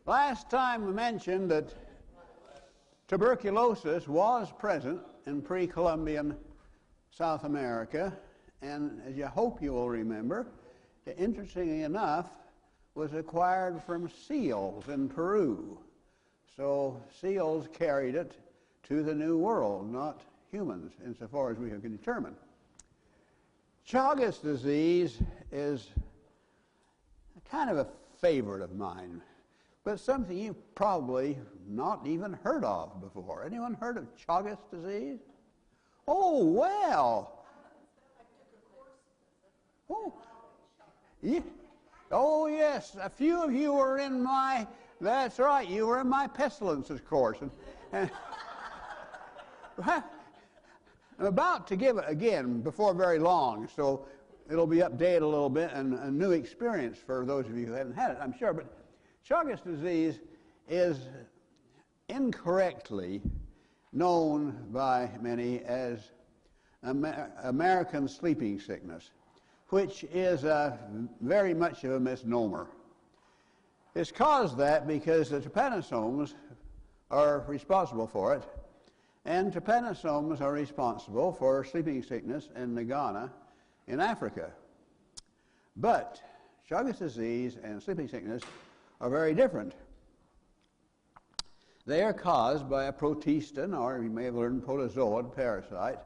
Last time we mentioned that tuberculosis was present in pre-Columbian South America, and as you hope you will remember, interestingly enough, was acquired from seals in Peru. So seals carried it to the New World, not humans, insofar as we can determine. Chagas disease is kind of a favorite of mine, but something you've probably not even heard of before. Anyone heard of Chagas disease? Oh, well. Oh, yeah. Oh, yes. A few of you were in my, that's right, you were in my pestilences course. And I'm about to give it again before very long, so it'll be updated a little bit and a new experience for those of you who haven't had it, I'm sure. But Chagas disease is incorrectly known by many as American sleeping sickness, which is very much of a misnomer. It's caused that because the trypanosomes are responsible for it, and trypanosomes are responsible for sleeping sickness in Ghana in Africa. But Chagas disease and sleeping sickness are very different. They are caused by a protestin, or you may have learned protozoan parasite,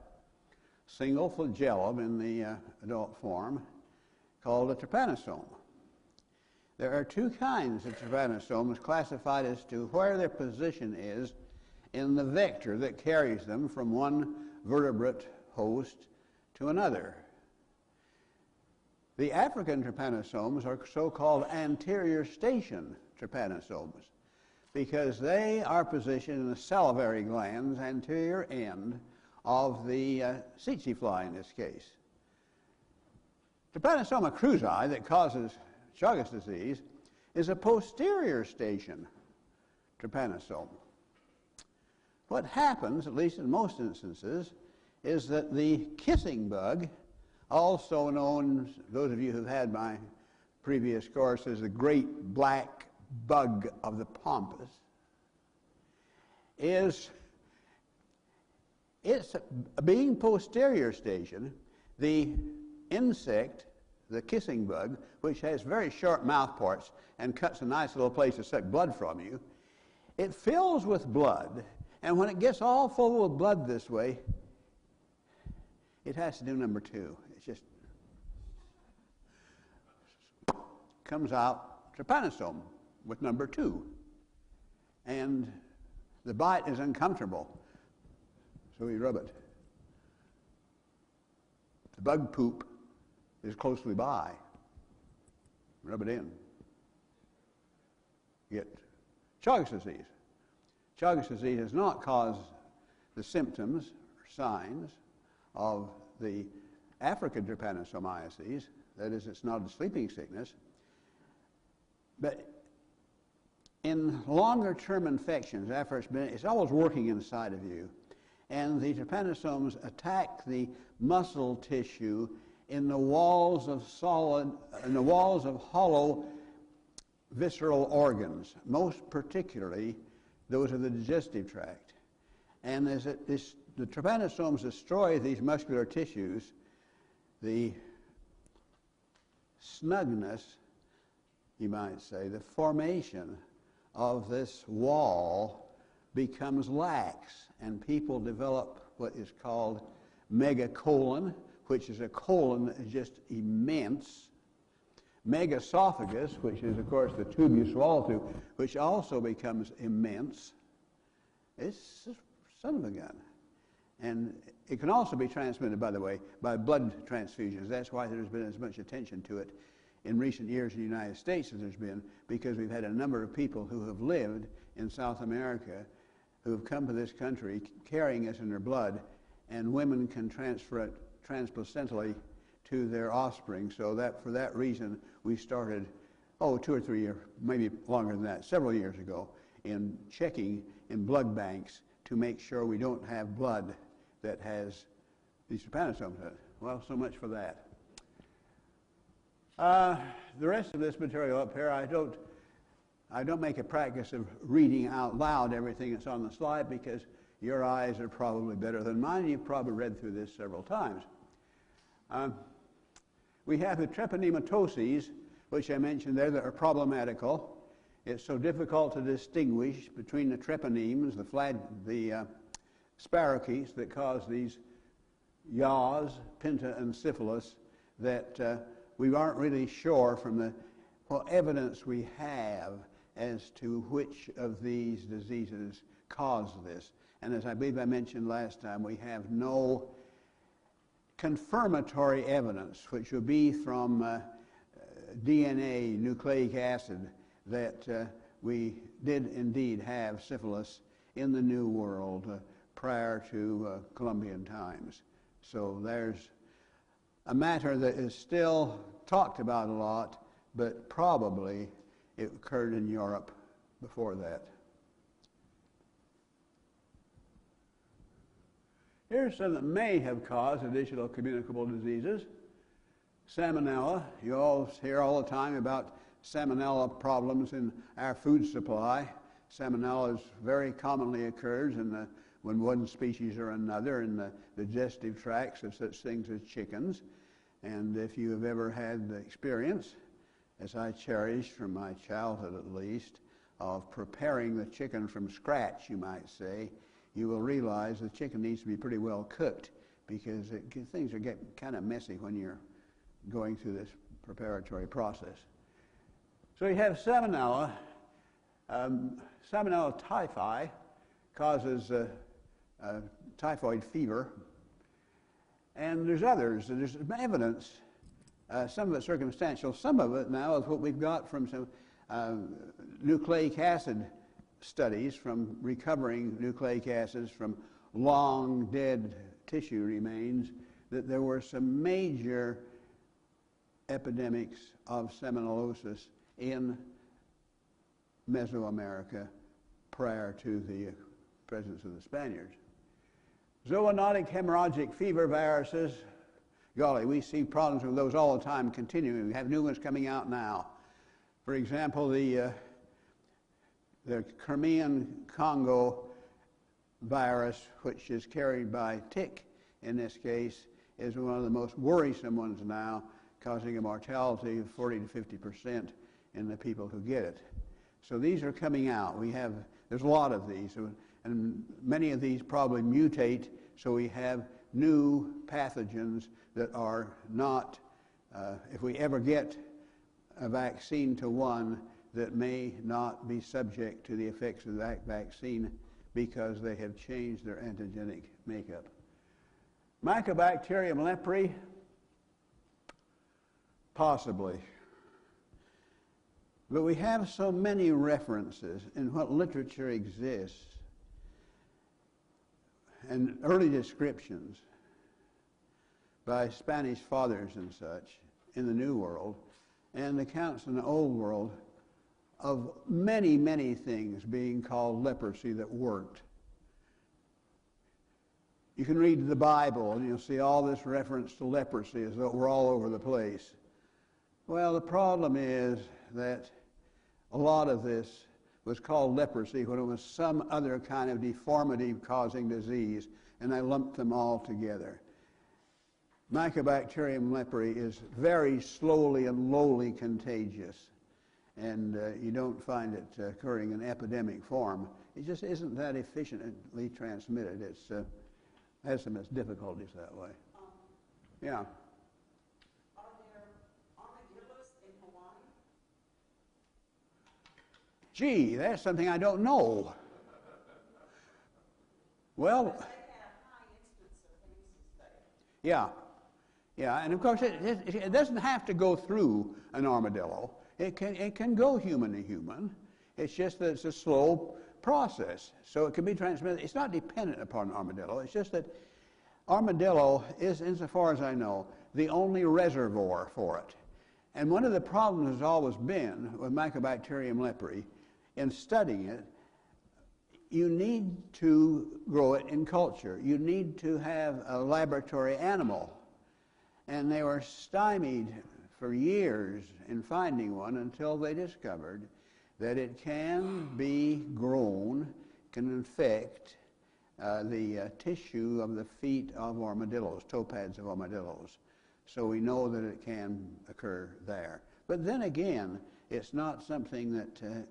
single flagellum in the adult form, called a trypanosome. There are two kinds of trypanosomes classified as to where their position is in the vector that carries them from one vertebrate host to another. The African trypanosomes are so-called anterior station trypanosomes because they are positioned in the salivary glands, anterior end of the tsetse fly in this case. Trypanosoma cruzi that causes Chagas disease is a posterior station trypanosome. What happens, at least in most instances, is that the kissing bug, also known, those of you who've had my previous course, as the great black bug of the pampas, it's being posterior station, the insect, the kissing bug, which has very short mouth parts and cuts a nice little place to suck blood from you, it fills with blood, and when it gets all full of blood this way, it has to do number two. It just comes out trypanosome with number two. And the bite is uncomfortable, so we rub it. The bug poop is closely by. Rub it in. You get Chagas disease. Chagas disease does not cause the symptoms or signs of the African trypanosomiasis. That is, it's not a sleeping sickness. But in longer-term infections, after it's always working inside of you, and the trypanosomes attack the muscle tissue in the walls of hollow visceral organs, most particularly those of the digestive tract. And as the trypanosomes destroy these muscular tissues, the snugness, you might say, the formation of this wall becomes lax, and people develop what is called megacolon, which is a colon that is just immense. Megaesophagus, which is, of course, the tube you swallow through, which also becomes immense. It's a son of a gun. And it can also be transmitted, by the way, by blood transfusions. That's why there's been as much attention to it in recent years in the United States as there's been, because we've had a number of people who have lived in South America who have come to this country carrying us in their blood, and women can transfer it transplacentally to their offspring. So that for that reason we started, 2 or 3 years, maybe longer than that, several years ago, in checking in blood banks to make sure we don't have blood that has these trypanosomes in it. Well, so much for that. The rest of this material up here, I don't I don't make a practice of reading out loud everything that's on the slide because your eyes are probably better than mine. You've probably read through this several times. We have the treponematoses, which I mentioned there, that are problematical. It's so difficult to distinguish between the treponemes, the spirochetes that cause these yaws, pinta, and syphilis, that we aren't really sure from the evidence we have as to which of these diseases cause this. And as I believe I mentioned last time, we have no confirmatory evidence, which would be from DNA, nucleic acid, that we did indeed have syphilis in the New World prior to Columbian times. So there's a matter that is still talked about a lot, but probably it occurred in Europe before that. Here's some that may have caused additional communicable diseases. Salmonella. You all hear all the time about salmonella problems in our food supply. Salmonella very commonly occurs when one species or another in the digestive tracts of such things as chickens. And if you have ever had the experience, as I cherished from my childhood at least, of preparing the chicken from scratch, you might say, you will realize the chicken needs to be pretty well cooked because things are getting kind of messy when you're going through this preparatory process. So you have salmonella. Salmonella typhi causes typhoid fever. And there's others. There's evidence, some of it circumstantial, some of it now is what we've got from some nucleic acid studies, from recovering nucleic acids from long dead tissue remains, that there were some major epidemics of salmonellosis in Mesoamerica prior to the presence of the Spaniards. Zoonotic hemorrhagic fever viruses, golly, we see problems with those all the time continuing. We have new ones coming out now. For example, the Crimean Congo virus, which is carried by tick in this case, is one of the most worrisome ones now, causing a mortality of 40 to 50% in the people who get it. So these are coming out. There's a lot of these, and many of these probably mutate, so we have new pathogens that are not, if we ever get a vaccine to one, that may not be subject to the effects of that vaccine because they have changed their antigenic makeup. Mycobacterium leprae, possibly. But we have so many references in what literature exists and early descriptions by Spanish fathers and such in the New World and accounts in the Old World of many, many things being called leprosy that worked. You can read the Bible and you'll see all this reference to leprosy as though we're all over the place. Well, the problem is that a lot of this was called leprosy when it was some other kind of deformity-causing disease, and they lumped them all together. Mycobacterium leprae is very slowly and lowly contagious, and you don't find it occurring in epidemic form. It just isn't that efficiently transmitted. It has some of its difficulties that way. Yeah. Are there armadillos in Hawaii? Gee, that's something I don't know. Well, They have high incidence of cases there. yeah, and of course it doesn't have to go through an armadillo. It can go human to human. It's just that it's a slow process, so it can be transmitted. It's not dependent upon armadillo. It's just that armadillo is, insofar as I know, the only reservoir for it. And one of the problems has always been with Mycobacterium leprae, in studying it, you need to grow it in culture. You need to have a laboratory animal. And they were stymied for years in finding one until they discovered that it can be grown, can infect the tissue of the feet of armadillos, toe pads of armadillos. So we know that it can occur there. But then again, it's not something that,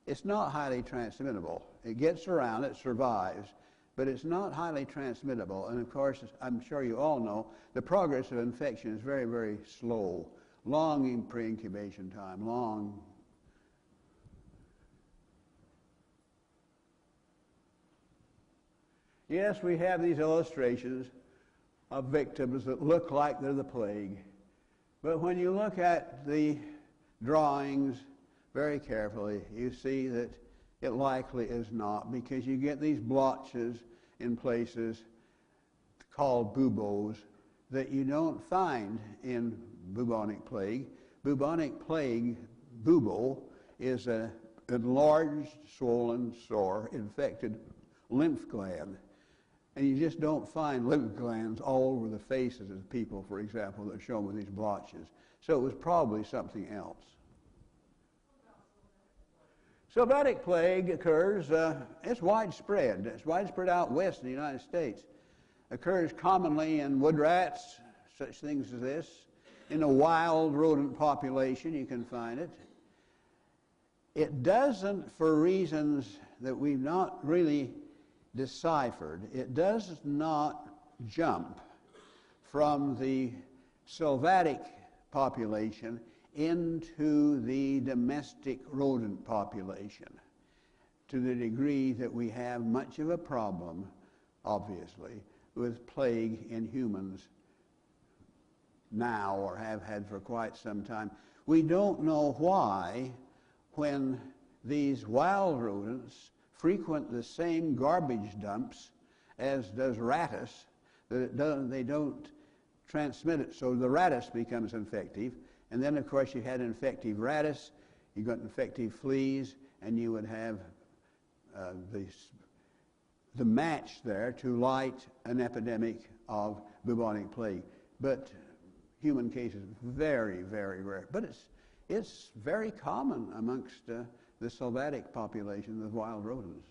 it's not highly transmittable. It gets around, it survives, but it's not highly transmittable. And of course, I'm sure you all know, the progress of infection is very, very slow. Long in pre-incubation time, long. Yes, we have these illustrations of victims that look like they're the plague. But when you look at the drawings very carefully, you see that it likely is not, because you get these blotches in places called buboes that you don't find in bubonic plague. Bubonic plague, bubo, is an enlarged, swollen, sore, infected lymph gland. And you just don't find lymph glands all over the faces of people, for example, that are shown with these blotches. So it was probably something else. Sylvatic plague occurs, it's widespread. It's widespread out west in the United States. Occurs commonly in wood rats, such things as this. In a wild rodent population, you can find it. It doesn't, for reasons that we've not really deciphered, it does not jump from the sylvatic population into the domestic rodent population to the degree that we have much of a problem, obviously, with plague in humans now, or have had for quite some time. We don't know why, when these wild rodents frequent the same garbage dumps as does rattus, that they don't transmit it, so the rattus becomes infective. And then, of course, you had infective rattus, you got infective fleas, and you would have the match there to light an epidemic of bubonic plague. But human cases, very, very rare. But it's very common amongst the sylvatic population of wild rodents.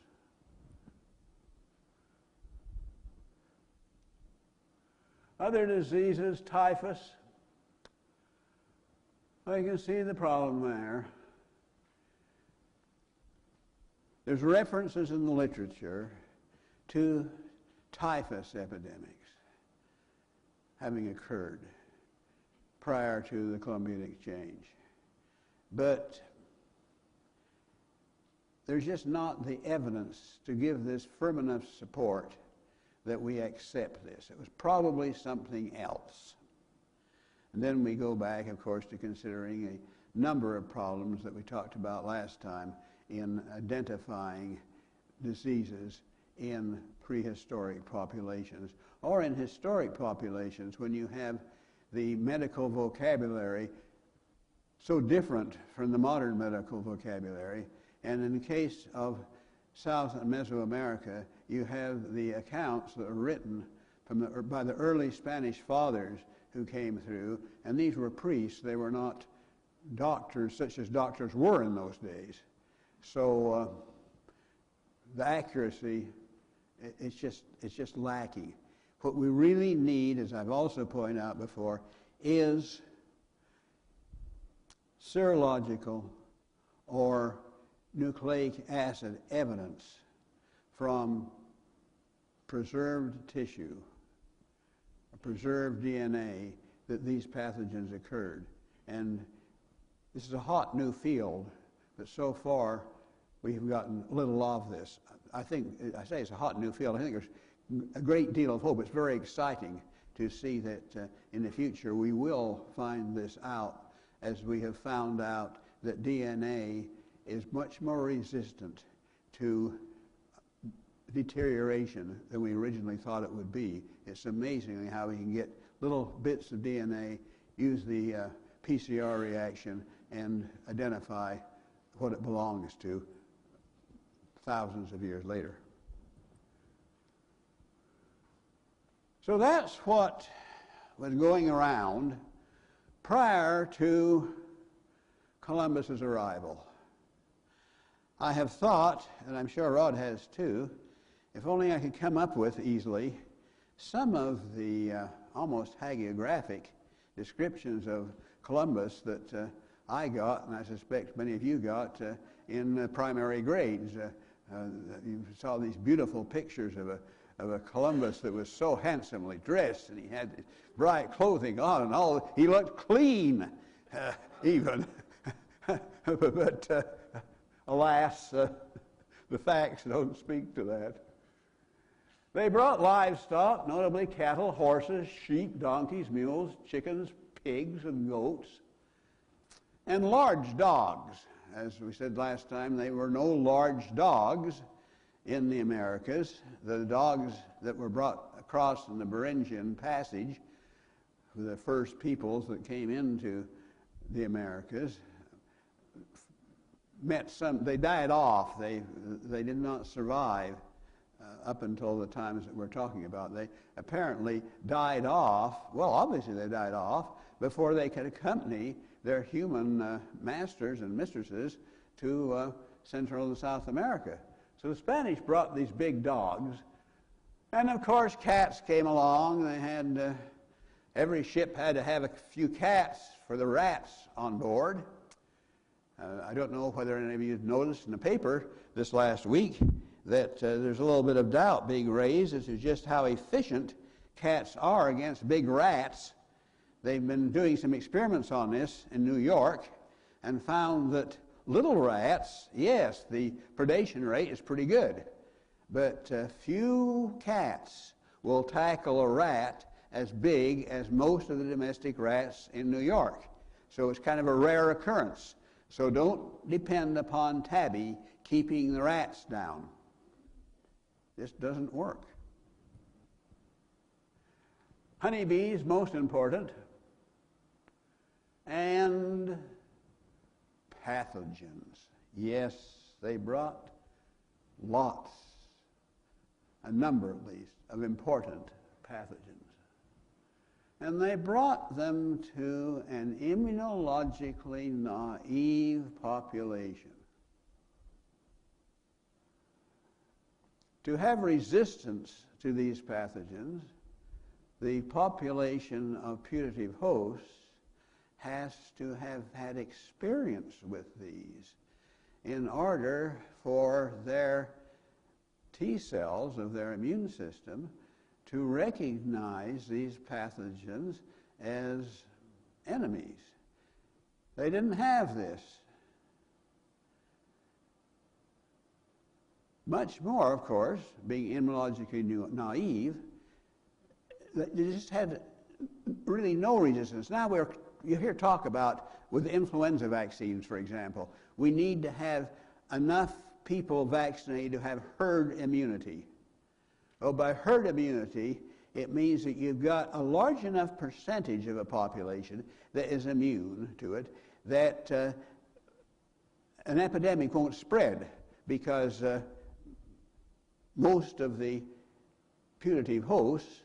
Other diseases, typhus. Well, you can see the problem there. There's references in the literature to typhus epidemics having occurred prior to the Columbian Exchange. But there's just not the evidence to give this firm enough support that we accept this. It was probably something else. And then we go back, of course, to considering a number of problems that we talked about last time in identifying diseases in prehistoric populations, or in historic populations when you have the medical vocabulary so different from the modern medical vocabulary. And in the case of South and Mesoamerica, you have the accounts that are written by the early Spanish fathers who came through, and these were priests. They were not doctors such as doctors were in those days. So the accuracy, it's just lacking. What we really need, as I've also pointed out before, is serological or nucleic acid evidence from preserved tissue, preserved DNA, that these pathogens occurred. And this is a hot new field, but so far we've gotten little of this. I say it's a hot new field. I think there's a great deal of hope. It's very exciting to see that in the future we will find this out, as we have found out that DNA is much more resistant to deterioration than we originally thought it would be. It's amazing how we can get little bits of DNA, use the PCR reaction, and identify what it belongs to thousands of years later. So that's what was going around prior to Columbus's arrival. I have thought, and I'm sure Rod has too, if only I could come up with easily some of the almost hagiographic descriptions of Columbus that I got, and I suspect many of you got in primary grades. You saw these beautiful pictures of a Columbus that was so handsomely dressed, and he had bright clothing on, and all. He looked clean, even. But alas, the facts don't speak to that. They brought livestock, notably cattle, horses, sheep, donkeys, mules, chickens, pigs, and goats, and large dogs. As we said last time, there were no large dogs in the Americas. The dogs that were brought across in the Beringian Passage, the first peoples that came into the Americas, they died off. They did not survive up until the times that we're talking about. They apparently died off. Well, obviously they died off before they could accompany their human masters and mistresses to Central and South America. So the Spanish brought these big dogs, and of course cats came along. They had every ship had to have a few cats for the rats on board. I don't know whether any of you noticed in the paper this last week that there's a little bit of doubt being raised as to just how efficient cats are against big rats. They've been doing some experiments on this in New York and found that little rats, yes, the predation rate is pretty good, but few cats will tackle a rat as big as most of the domestic rats in New York. So it's kind of a rare occurrence. So don't depend upon Tabby keeping the rats down. This doesn't work. Honeybees, most important, and pathogens. Yes, they brought lots, a number at least, of important pathogens. And they brought them to an immunologically naive population. To have resistance to these pathogens, the population of putative hosts has to have had experience with these in order for their T cells of their immune system to recognize these pathogens as enemies. They didn't have this. Much more, of course, being immunologically naive, they just had really no resistance. Now you hear talk about, with the influenza vaccines, for example, we need to have enough people vaccinated to have herd immunity. Well, by herd immunity, it means that you've got a large enough percentage of a population that is immune to it, that an epidemic won't spread, because most of the putative hosts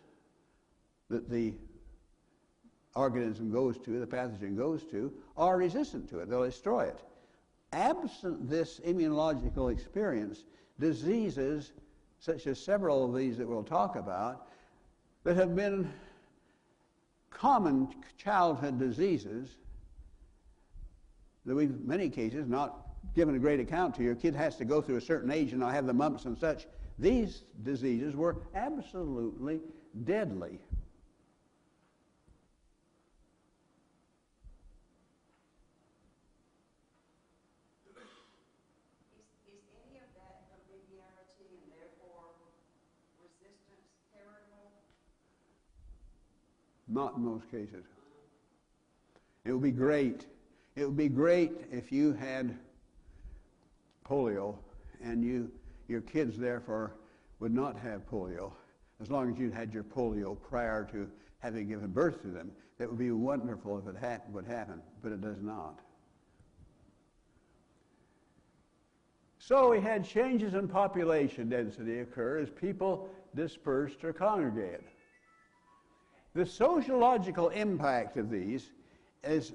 that the organism goes to, the pathogen goes to, are resistant to it. They'll destroy it. Absent this immunological experience, diseases such as several of these that we'll talk about, that have been common childhood diseases that we've, in many cases, not given a great account to. Your kid has to go through a certain age and I'll have the mumps and such. These diseases were absolutely deadly. Is any of that familiarity and therefore resistance heritable? Not in most cases. It would be great. It would be great if you had polio and your kids therefore would not have polio, as long as you had your polio prior to having given birth to them. It would be wonderful if it would happen, but it does not. So we had changes in population density occur as people dispersed or congregated. The sociological impact of these is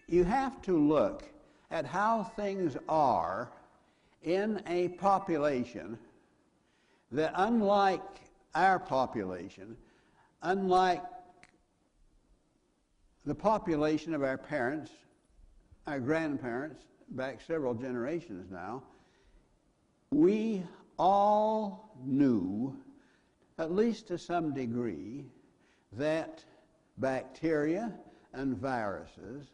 you have to look at how things are in a population that, unlike our population, unlike the population of our parents, our grandparents, back several generations now, we all knew, at least to some degree, that bacteria and viruses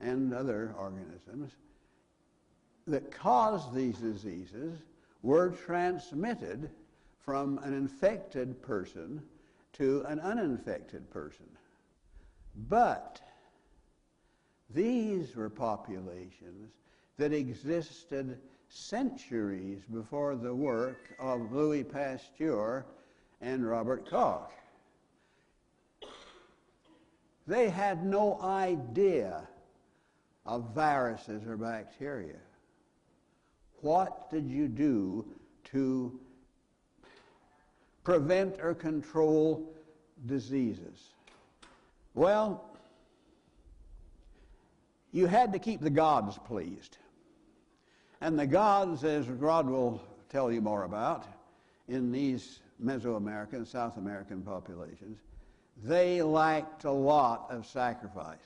and other organisms that cause these diseases were transmitted from an infected person to an uninfected person. But these were populations that existed centuries before the work of Louis Pasteur and Robert Koch. They had no idea of viruses or bacteria. What did you do to prevent or control diseases? Well, you had to keep the gods pleased. And the gods, as Rod will tell you more about, in these Mesoamerican, South American populations, they liked a lot of sacrifice.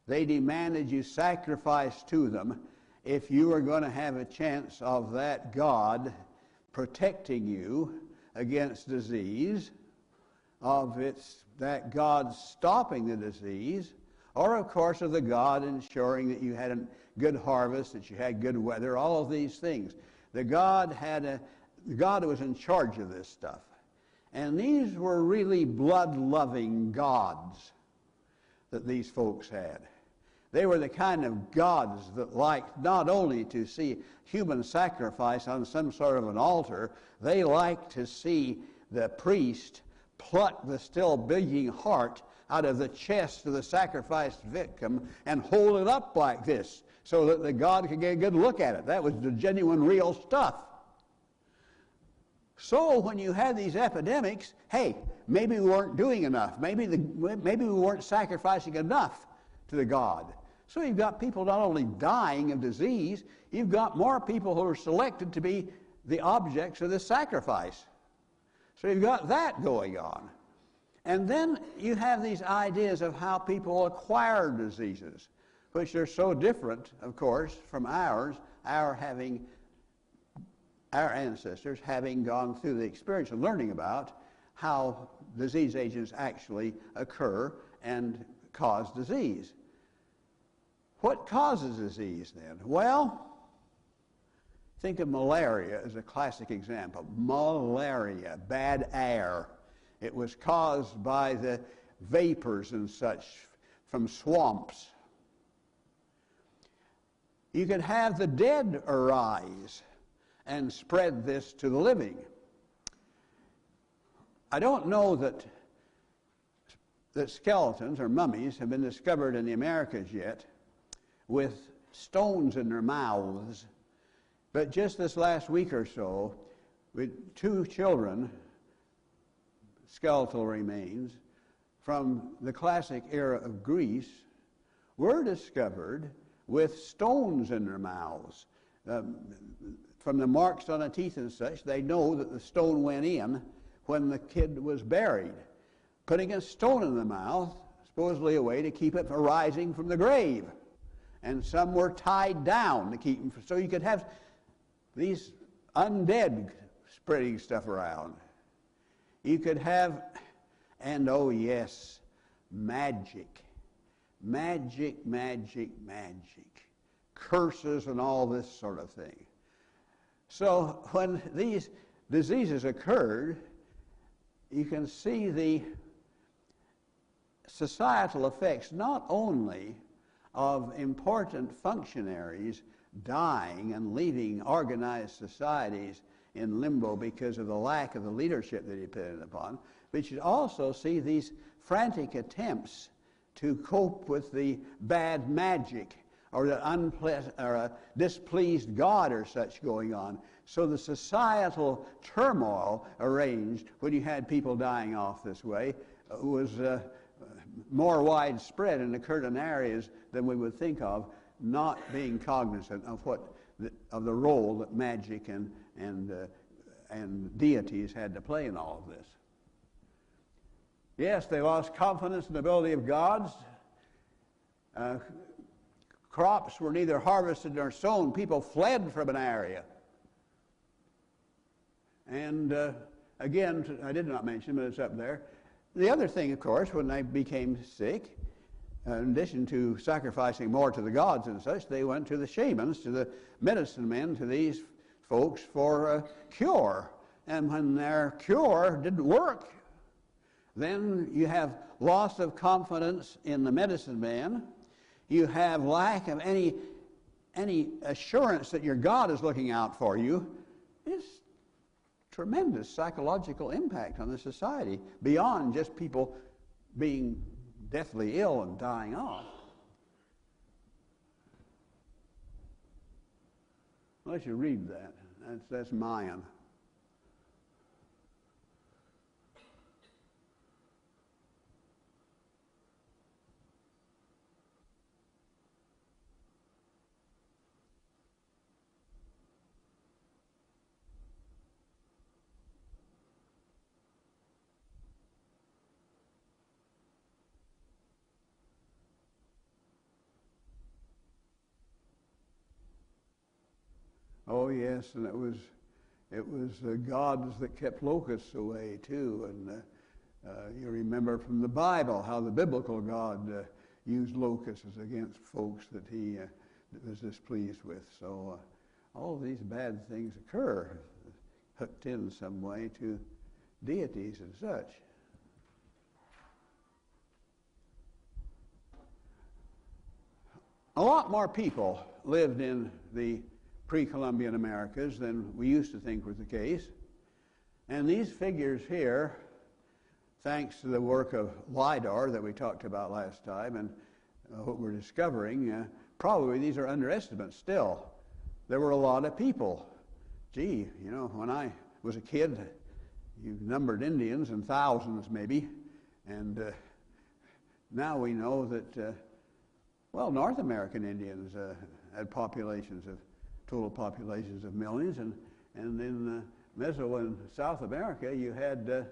They demanded you sacrifice to them if you were going to have a chance of that god protecting you against disease, of that god stopping the disease, or of course of the god ensuring that you had a good harvest, that you had good weather, all of these things. The god was in charge of this stuff. And these were really blood-loving gods that these folks had. They were the kind of gods that liked not only to see human sacrifice on some sort of an altar, they liked to see the priest pluck the still beating heart out of the chest of the sacrificed victim and hold it up like this so that the god could get a good look at it. That was the genuine, real stuff. So when you had these epidemics, hey, maybe we weren't doing enough. Maybe we weren't sacrificing enough to the god. So you've got people not only dying of disease, you've got more people who are selected to be the objects of this sacrifice. So you've got that going on. And then you have these ideas of how people acquire diseases, which are so different, of course, from ours, our ancestors having gone through the experience of learning about how disease agents actually occur and cause disease. What causes disease then? Well, think of malaria as a classic example. Malaria, bad air. It was caused by the vapors and such from swamps. You could have the dead arise and spread this to the living. I don't know that skeletons or mummies have been discovered in the Americas yet with stones in their mouths, but just this last week or so, with 2 children, skeletal remains from the classic era of Greece, were discovered with stones in their mouths. From the marks on the teeth and such, they know that the stone went in when the kid was buried. Putting a stone in the mouth, supposedly a way to keep it from rising from the grave. And some were tied down to keep them, so you could have these undead spreading stuff around. You could have, and oh yes, magic. Magic, magic, magic. Curses and all this sort of thing. So when these diseases occurred, you can see the societal effects not only of important functionaries dying and leaving organized societies in limbo because of the lack of the leadership they depended upon, but you also see these frantic attempts to cope with the bad magic or a displeased God or such going on. So the societal turmoil arranged when you had people dying off this way was more widespread and occurred in areas than we would think of, not being cognizant of what the role that magic and deities had to play in all of this. Yes, they lost confidence in the ability of gods. Crops were neither harvested nor sown. People fled from an area. And again, I did not mention, but it's up there. The other thing, of course, when they became sick, in addition to sacrificing more to the gods and such, they went to the shamans, to the medicine men, to these folks for a cure. And when their cure didn't work, then you have loss of confidence in the medicine man. You have lack of any assurance that your God is looking out for you. It's tremendous psychological impact on the society beyond just people being deathly ill and dying off. Unless you read that. That's Mayan. Oh yes, and it was the gods that kept locusts away too. And you remember from the Bible how the biblical God used locusts against folks that he was displeased with. So all of these bad things occur, hooked in some way to deities and such. A lot more people lived in the pre-Columbian Americas than we used to think was the case. And these figures here, thanks to the work of LIDAR that we talked about last time and what we're discovering, probably these are underestimates still. There were a lot of people. Gee, you know, when I was a kid, you numbered Indians in thousands maybe, and now we know that, North American Indians had total populations of millions, and in Meso and South America you had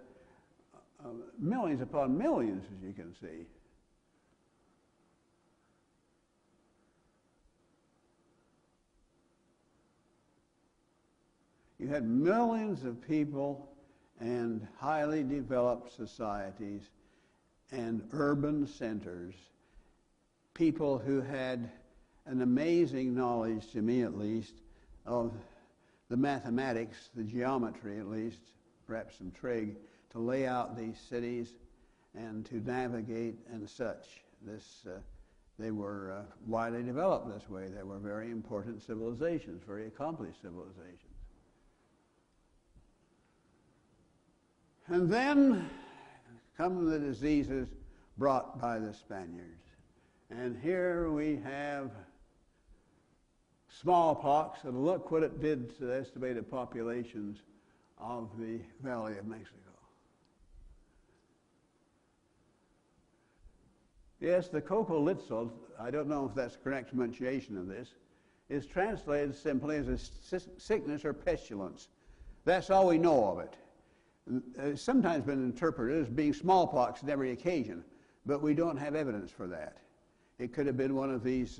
millions upon millions, as you can see. You had millions of people and highly developed societies and urban centers, people who had an amazing knowledge, to me at least, of the mathematics, the geometry at least, perhaps some trig, to lay out these cities and to navigate and such. They were widely developed this way. They were very important civilizations, very accomplished civilizations. And then come the diseases brought by the Spaniards. And here we have smallpox, and look what it did to the estimated populations of the Valley of Mexico. Yes, the coccolitzel, I don't know if that's the correct pronunciation of this, is translated simply as a sickness or pestilence. That's all we know of it. It's sometimes been interpreted as being smallpox on every occasion, but we don't have evidence for that. It could have been one of these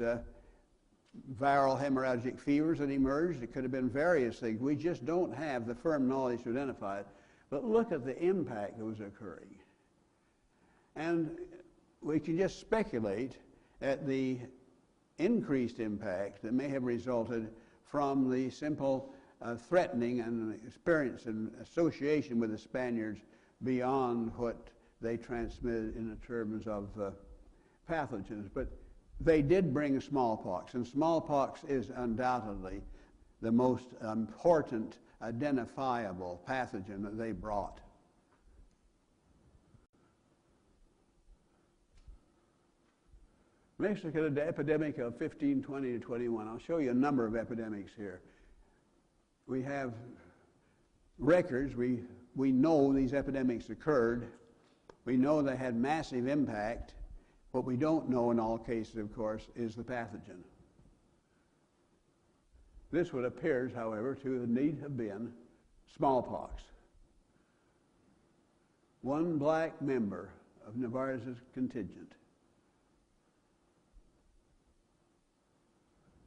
viral hemorrhagic fevers that emerged. It could have been various things. We just don't have the firm knowledge to identify it. But look at the impact that was occurring. And we can just speculate at the increased impact that may have resulted from the simple threatening and experience and association with the Spaniards beyond what they transmitted in the terms of pathogens. But they did bring smallpox, and smallpox is undoubtedly the most important identifiable pathogen that they brought. Mexico had an epidemic of 1520 to 21. I'll show you a number of epidemics here. We have records. We know these epidemics occurred. We know they had massive impact. What we don't know in all cases, of course, is the pathogen. This would appears, however, to indeed have been smallpox. One black member of Navarre's contingent.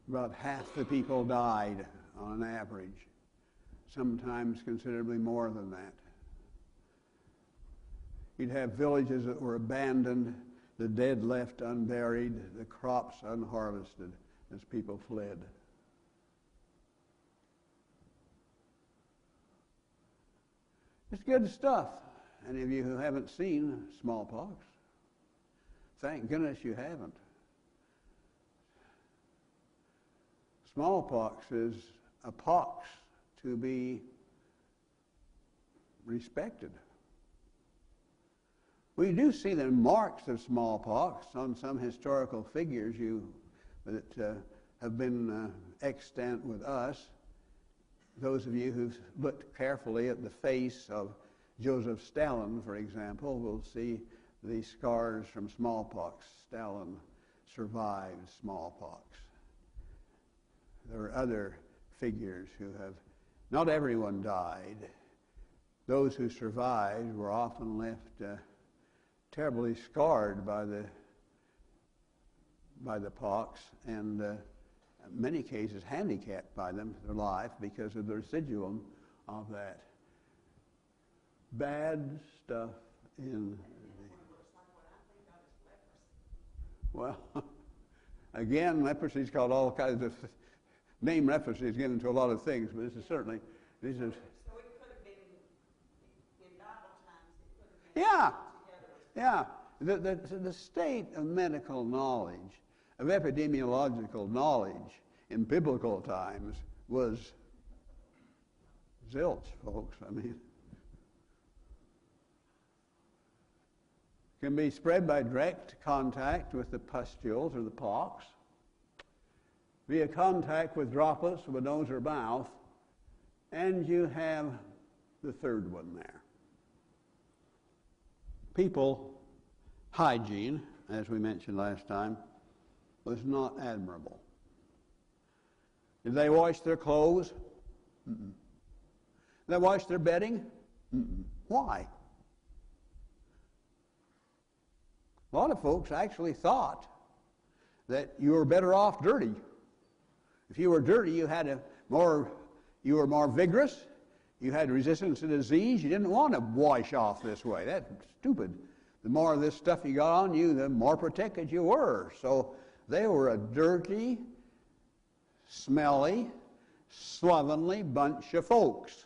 About half the people died on an average, sometimes considerably more than that. You'd have villages that were abandoned, the dead left unburied, the crops unharvested as people fled. It's good stuff. Any of you who haven't seen smallpox, thank goodness you haven't. Smallpox is a pox to be respected. We do see the marks of smallpox on some historical figures that have been extant with us. Those of you who've looked carefully at the face of Joseph Stalin, for example, will see the scars from smallpox. Stalin survived smallpox. There are other figures who have, not everyone died. Those who survived were often left terribly scarred by the pox, and in many cases handicapped by their life because of the residuum of that bad stuff in well, again, leprosy is called all kinds of name. Leprosy is getting into a lot of things, but this is certainly these are. So it could have been in Bible times. It could have been Yeah. The state of medical knowledge, of epidemiological knowledge in biblical times was zilch, folks. I mean, can be spread by direct contact with the pustules or the pox, via contact with droplets of a nose or mouth, and you have the third one there. People hygiene, as we mentioned last time, was not admirable. Did they wash their clothes? Mm-mm. Did they wash their bedding? Mm-mm. Why? A lot of folks actually thought that you were better off dirty. If you were dirty, you were more vigorous, you had resistance to disease, you didn't want to wash off this way. That's stupid. The more of this stuff you got on you, the more protected you were. So they were a dirty, smelly, slovenly bunch of folks.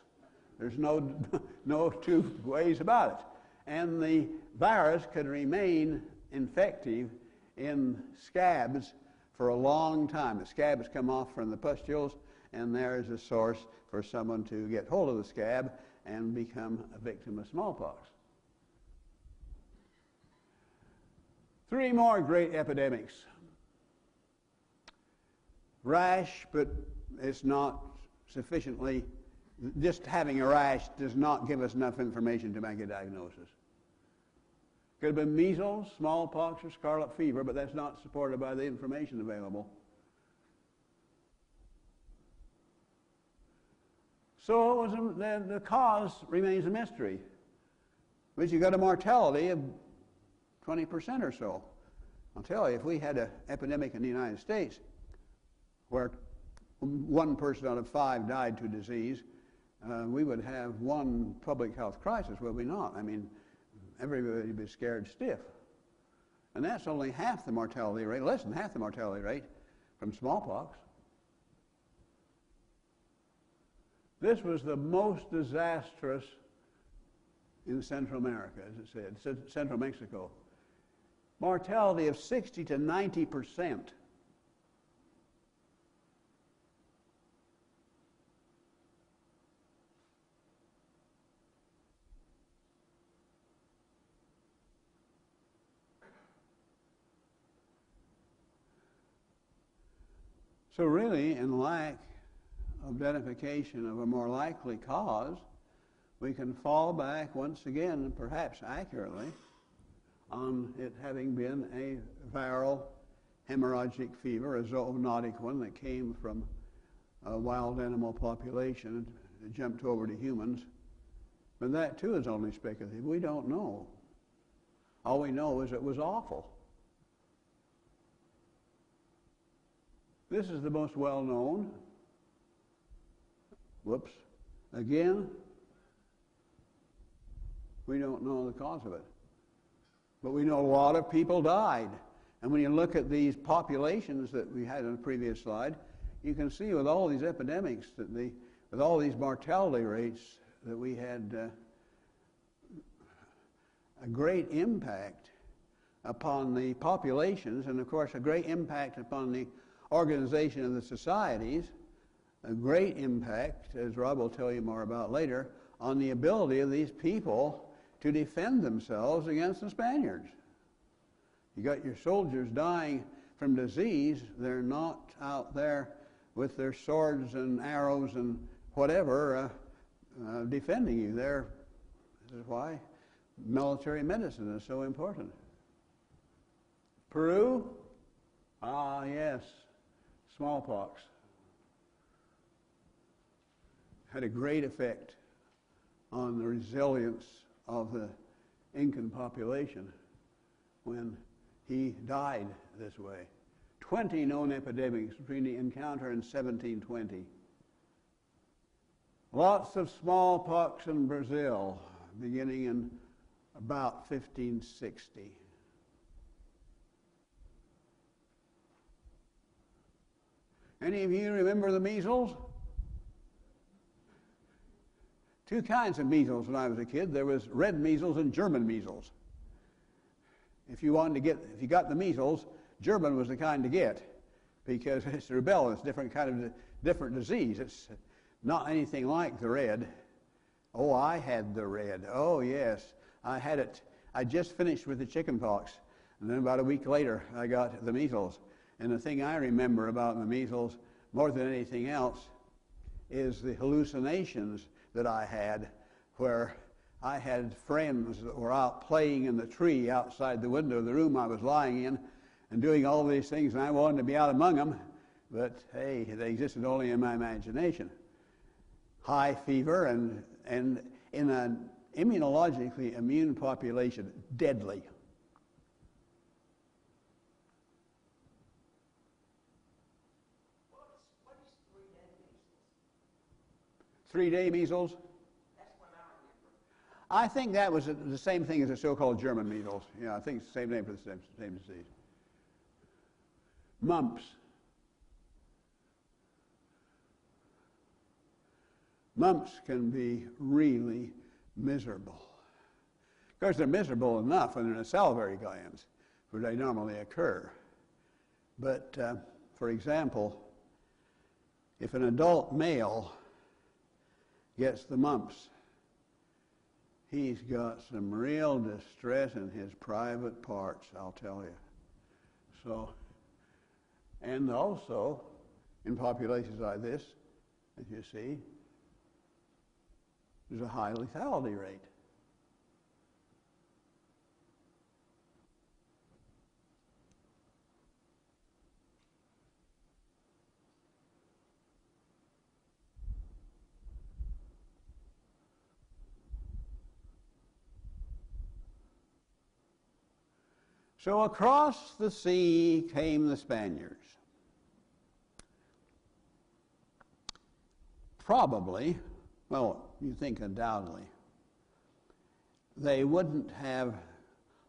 There's no two ways about it. And the virus could remain infective in scabs for a long time. The scabs come off from the pustules, and there is a source for someone to get hold of the scab and become a victim of smallpox. 3 more great epidemics. Rash, but it's not sufficiently, just having a rash does not give us enough information to make a diagnosis. Could have been measles, smallpox, or scarlet fever, but that's not supported by the information available. So the cause remains a mystery. But you got a mortality of 20% or so. I'll tell you, if we had an epidemic in the United States where 1 person out of 5 died to disease, we would have one public health crisis, would we not? I mean, everybody would be scared stiff. And that's only half the mortality rate, less than half the mortality rate from smallpox. This was the most disastrous in Central America, as it said, Central Mexico. Mortality of 60 to 90%. So really, in lack of identification of a more likely cause, we can fall back once again, perhaps accurately, on it having been a viral hemorrhagic fever, a zoonotic one that came from wild animal population. It jumped over to humans. But that too is only speculative. We don't know. All we know is it was awful. This is the most well-known. Whoops. Again, we don't know the cause of it. But we know a lot of people died. And when you look at these populations that we had on the previous slide, you can see with all these epidemics, with all these mortality rates, that we had a great impact upon the populations, and of course a great impact upon the organization of the societies, a great impact, as Rob will tell you more about later, on the ability of these people to defend themselves against the Spaniards. You got your soldiers dying from disease. They're not out there with their swords and arrows and whatever defending you. This is why military medicine is so important. Peru? Ah, yes, smallpox. Had a great effect on the resilience of the Incan population when he died this way. 20 known epidemics between the encounter and 1720. Lots of smallpox in Brazil, beginning in about 1560. Any of you remember the measles? Two kinds of measles when I was a kid. There was red measles and German measles. If you got the measles, German was the kind to get, because it's rubella. It's different disease. It's not anything like the red. Oh, I had the red. Oh, yes, I had it. I just finished with the chicken pox, and then about a week later, I got the measles. And the thing I remember about the measles, more than anything else, is the hallucinations that I had, where I had friends that were out playing in the tree outside the window of the room I was lying in and doing all these things, and I wanted to be out among them, but hey, they existed only in my imagination. High fever and in an immunologically immune population, deadly. What is 3-day measles? 3-day measles? That's what I remember. I think that was the same thing as the so-called German measles. Yeah, I think it's the same name for the same disease. Mumps. Mumps can be really miserable. Of course, they're miserable enough when they're in the salivary glands, where they normally occur. But, for example, if an adult male gets the mumps, he's got some real distress in his private parts, I'll tell you. So, and also, in populations like this, as you see, there's a high lethality rate. So across the sea came the Spaniards. Probably, well, you think undoubtedly, they wouldn't have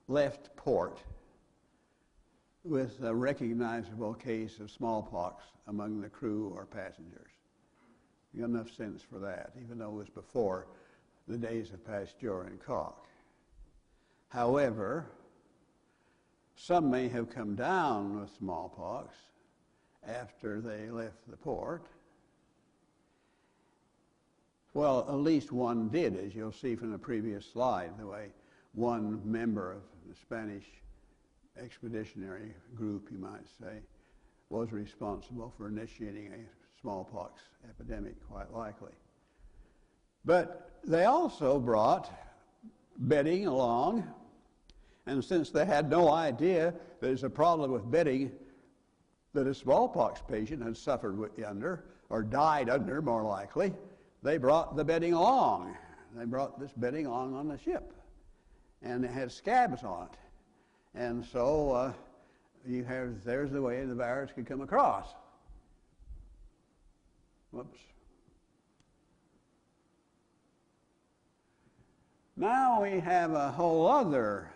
left port with a recognizable case of smallpox among the crew or passengers. You got enough sense for that, even though it was before the days of Pasteur and Koch. However, some may have come down with smallpox after they left the port. Well, at least one did, as you'll see from the previous slide, the way one member of the Spanish expeditionary group, you might say, was responsible for initiating a smallpox epidemic, quite likely. But they also brought bedding along, and since they had no idea there's a problem with bedding, that a smallpox patient had suffered under, or died under, more likely, they brought the bedding along. They brought this bedding on the ship, and it had scabs on it. And so there's the way the virus could come across. Whoops. Now we have a whole other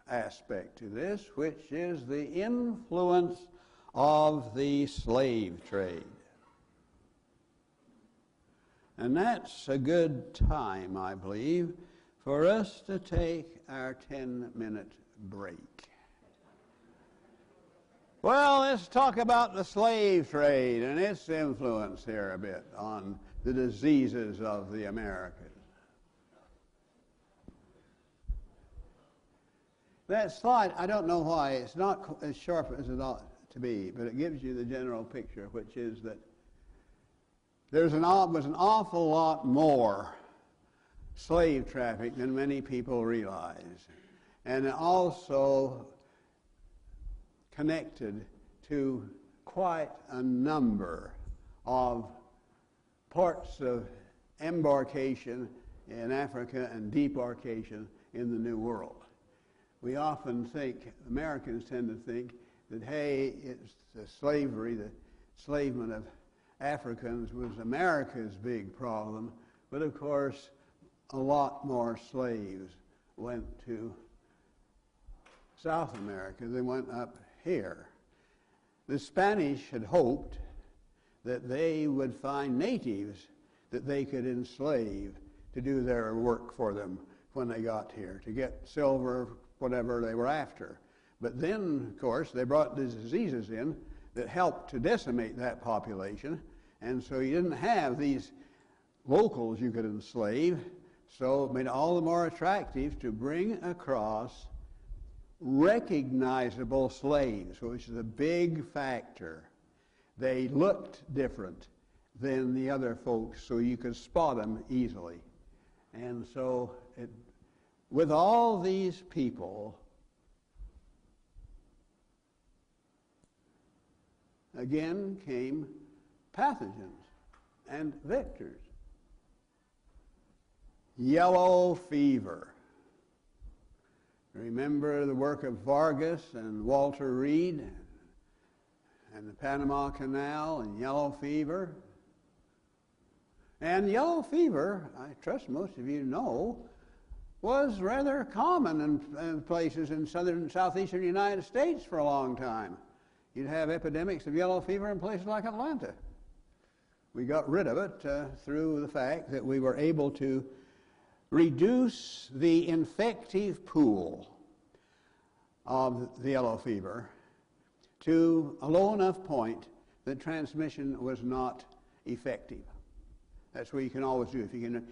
aspect to this, which is the influence of the slave trade. And that's a good time, I believe, for us to take our 10-minute break. Well, let's talk about the slave trade and its influence here a bit on the diseases of the Americas. That slide, I don't know why, it's not as sharp as it ought to be, but it gives you the general picture, which is that there was an awful lot more slave traffic than many people realize. And it also connected to quite a number of ports of embarkation in Africa and debarkation in the New World. We often think, Americans tend to think, that, hey, it's the slavery, the enslavement of Africans was America's big problem, but of course a lot more slaves went to South America than went up here. The Spanish had hoped that they would find natives that they could enslave to do their work for them when they got here, to get silver, whatever they were after. But then, of course, they brought these diseases in that helped to decimate that population, and so you didn't have these locals you could enslave, so it made it all the more attractive to bring across recognizable slaves, which is a big factor. They looked different than the other folks, so you could spot them easily. And so with all these people, again came pathogens and vectors. Yellow fever. Remember the work of Vargas and Walter Reed and the Panama Canal and yellow fever? And yellow fever, I trust most of you know, was rather common in places in southern and southeastern United States for a long time. You'd have epidemics of yellow fever in places like Atlanta. We got rid of it through the fact that we were able to reduce the infective pool of the yellow fever to a low enough point that transmission was not effective. That's what you can always do. If you can,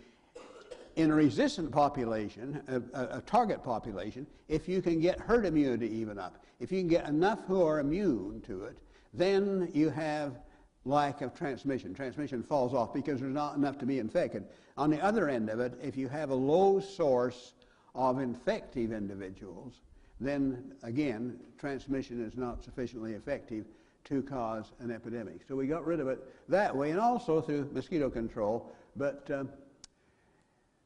in a resistant population, a target population, if you can get herd immunity even up, if you can get enough who are immune to it, then you have lack of transmission. Transmission falls off because there's not enough to be infected. On the other end of it, if you have a low source of infective individuals, then again, transmission is not sufficiently effective to cause an epidemic. So we got rid of it that way, and also through mosquito control. But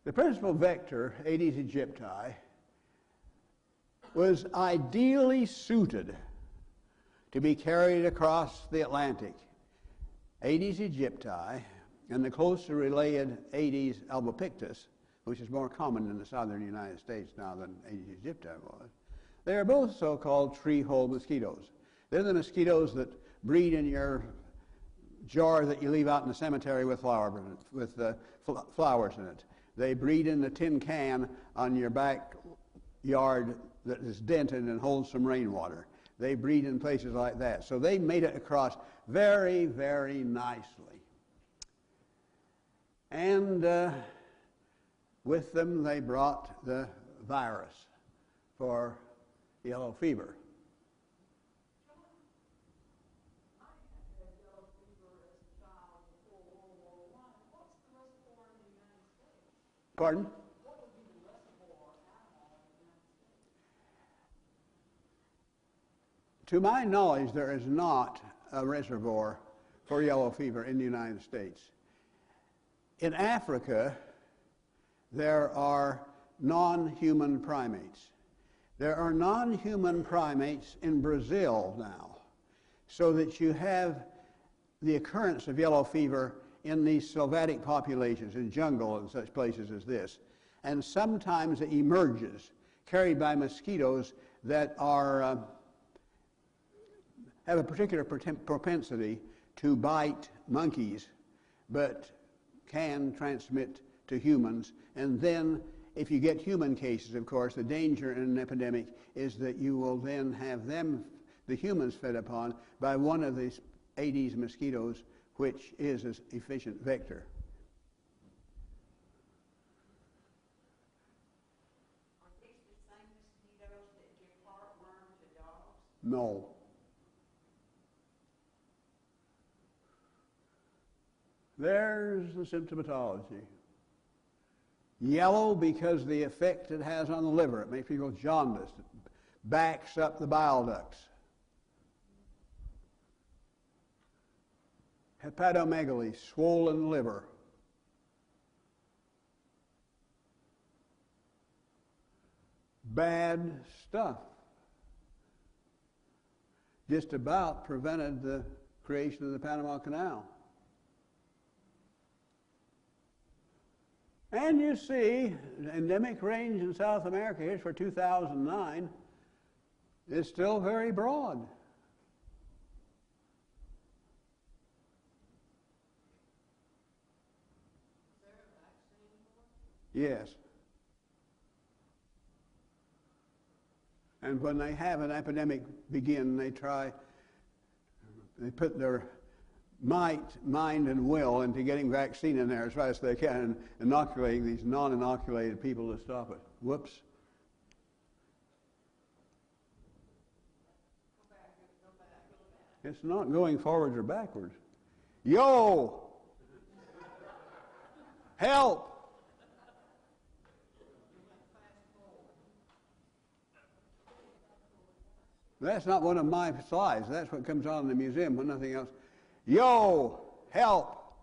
the principal vector, Aedes aegypti, was ideally suited to be carried across the Atlantic. Aedes aegypti and the closely related Aedes albopictus, which is more common in the southern United States now than Aedes aegypti was, they are both so-called tree-hole mosquitoes. They're the mosquitoes that breed in your jar that you leave out in the cemetery with flowers in it. They breed in the tin can on your backyard that is dented and holds some rainwater. They breed in places like that. So they made it across very, very nicely. And with them they brought the virus for yellow fever. Pardon? To my knowledge, there is not a reservoir for yellow fever in the United States. In Africa, there are non-human primates. There are non-human primates in Brazil now, so that you have the occurrence of yellow fever in these sylvatic populations, in jungle and such places as this. And sometimes it emerges, carried by mosquitoes that are, have a particular propensity to bite monkeys, but can transmit to humans. And then, if you get human cases, of course, the danger in an epidemic is that you will then have them, the humans, fed upon by one of these Aedes mosquitoes, which is an efficient vector. Are these the same mosquitoes that give heartworm to dogs? No. There's the symptomatology. Yellow because the effect it has on the liver. It makes people jaundiced. It backs up the bile ducts. Hepatomegaly, swollen liver. Bad stuff. Just about prevented the creation of the Panama Canal. And you see, the endemic range in South America, here's for 2009, is still very broad. Is there a vaccine for it? Yes. And when they have an epidemic begin, they put their might, mind, and will into getting vaccine in there as fast as they can and inoculating these non-inoculated people to stop it. Whoops. Go back. It's not going forwards or backwards. Yo! Help! That's not one of my slides. That's what comes on in the museum when nothing else. Yo! Help!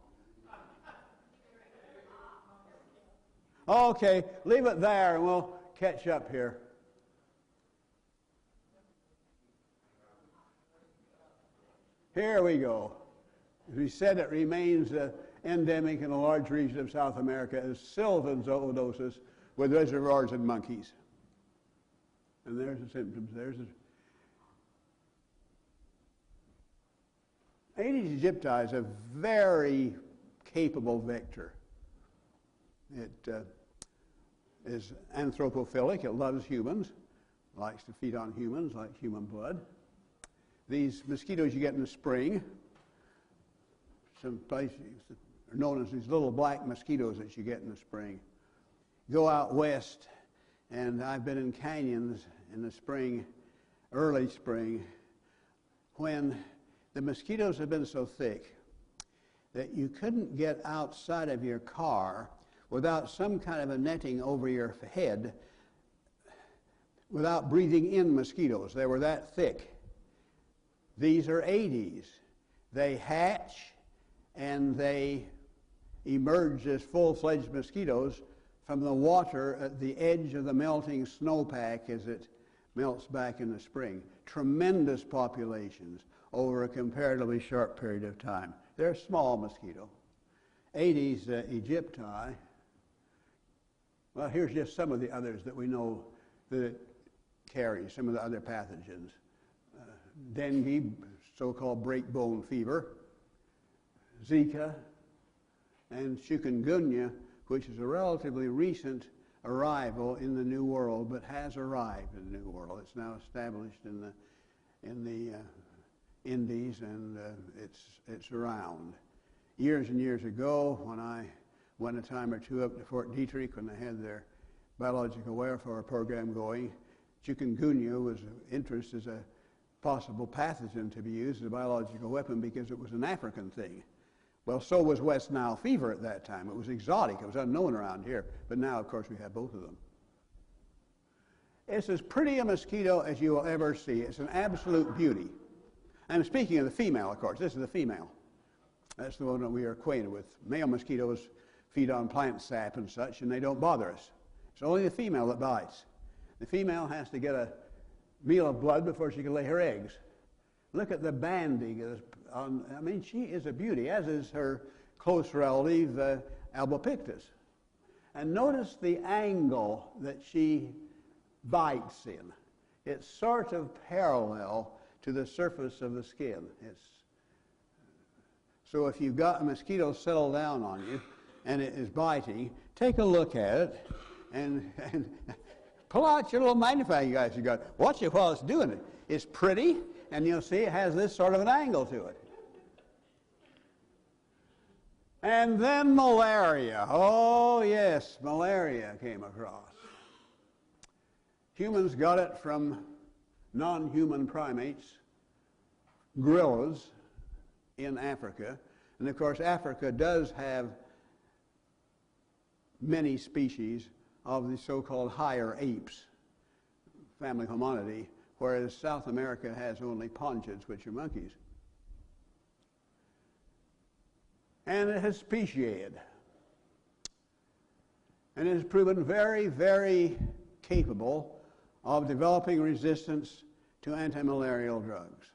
Okay, leave it there and we'll catch up here. Here we go. As we said, it remains endemic in a large region of South America as sylvan zoonosis with reservoirs in monkeys. And there's the symptoms. Aedes aegypti is a very capable vector. It is anthropophilic. It loves humans, likes to feed on humans, like human blood. These mosquitoes you get in the spring, some places are known as these little black mosquitoes that you get in the spring. Go out west, and I've been in canyons in the spring, early spring, when the mosquitoes have been so thick that you couldn't get outside of your car without some kind of a netting over your head without breathing in mosquitoes. They were that thick. These are Aedes. They hatch and they emerge as full-fledged mosquitoes from the water at the edge of the melting snowpack as it melts back in the spring. Tremendous populations over a comparatively short period of time. They're a small mosquito. Aedes aegypti. Well, here's just some of the others that we know that it carries, some of the other pathogens. Dengue, so-called breakbone fever, Zika, and chikungunya, which is a relatively recent arrival in the New World, but has arrived in the New World. It's now established in the Indies, and it's around. Years and years ago, when I went a time or two up to Fort Detrick when they had their biological welfare program going, chikungunya was of interest as a possible pathogen to be used as a biological weapon because it was an African thing. Well, so was West Nile fever at that time. It was exotic. It was unknown around here. But now, of course, we have both of them. It's as pretty a mosquito as you will ever see. It's an absolute beauty. I'm speaking of the female, of course. This is the female. That's the one that we are acquainted with. Male mosquitoes feed on plant sap and such, and they don't bother us. It's only the female that bites. The female has to get a meal of blood before she can lay her eggs. Look at the banding. I mean, she is a beauty, as is her close relative, Albopictus. And notice the angle that she bites in. It's sort of parallel to the surface of the skin. So if you've got a mosquito settled down on you and it is biting, take a look at it and pull out your little magnifying glass you got. Watch it while it's doing it. It's pretty, and you'll see it has this sort of an angle to it. And then malaria. Oh, yes, malaria came across. Humans got it from non-human primates, gorillas in Africa. And of course, Africa does have many species of the so-called higher apes, family Hominidae, whereas South America has only ponchids, which are monkeys. And it has speciated. And it has proven very, very capable of developing resistance to anti-malarial drugs.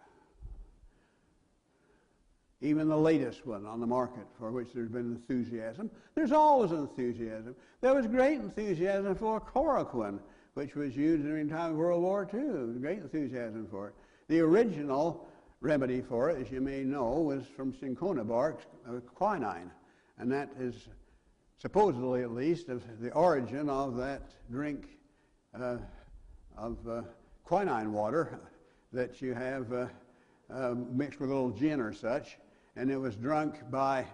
Even the latest one on the market, for which there's been enthusiasm. There's always enthusiasm. There was great enthusiasm for chloroquine, which was used during the time of World War II. Great enthusiasm for it. The original remedy for it, as you may know, was from cinchona bark, quinine. And that is supposedly, at least, the origin of that drink of quinine water that you have mixed with a little gin or such. And it was drunk by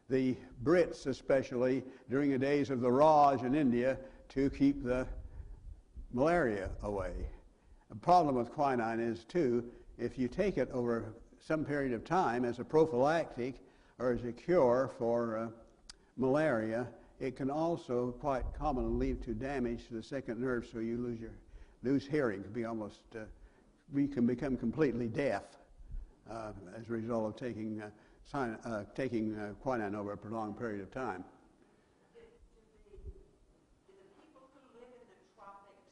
the Brits, especially during the days of the Raj in India, to keep the malaria away. The problem with quinine is, too, if you take it over some period of time as a prophylactic or as a cure for malaria, it can also quite commonly lead to damage to the second nerve, so you lose hearing, can become completely deaf as a result of taking quinine over a prolonged period of time. Do the people who live in the tropics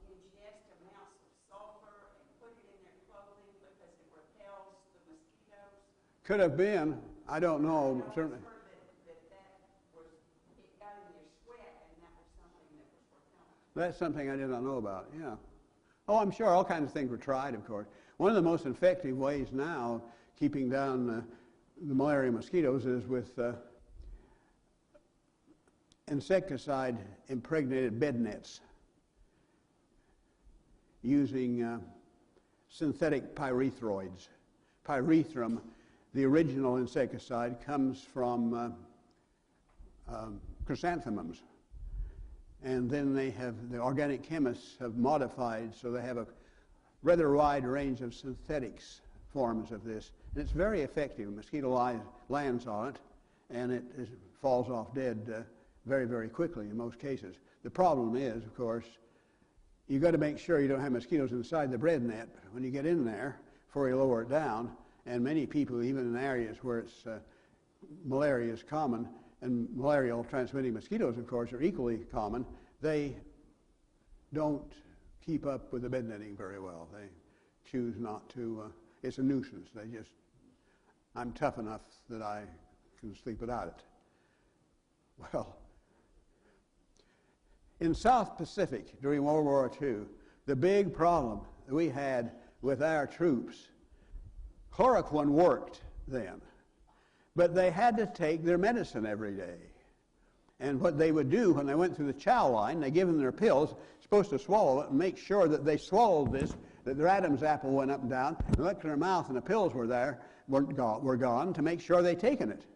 ingest amounts of sulfur and put it in their clothing because it repels the mosquitoes? Could have been. I don't know. Certainly. I've heard it got in their sweat, and that was something that was repellent. That's something I did not know about, yeah. Oh, I'm sure all kinds of things were tried, of course. One of the most effective ways now keeping down the malaria mosquitoes is with insecticide-impregnated bed nets using synthetic pyrethroids. Pyrethrum, the original insecticide, comes from chrysanthemums. And then the organic chemists have modified so they have a rather wide range of synthetics forms of this. And it's very effective. A mosquito lands on it, and it falls off dead very, very quickly in most cases. The problem is, of course, you've got to make sure you don't have mosquitoes inside the bread net when you get in there before you lower it down. And many people, even in areas where malaria is common, and malarial transmitting mosquitoes, of course, are equally common, they don't keep up with the bed netting very well. They choose not to. It's a nuisance. I'm tough enough that I can sleep without it. Well, in South Pacific during World War II, the big problem that we had with our troops, chloroquine worked then, but they had to take their medicine every day. And what they would do when they went through the chow line, they give them their pills, supposed to swallow it and make sure that they swallowed this, that their Adam's apple went up and down, and looked in their mouth and the pills were there, were gone, to make sure they'd taken it.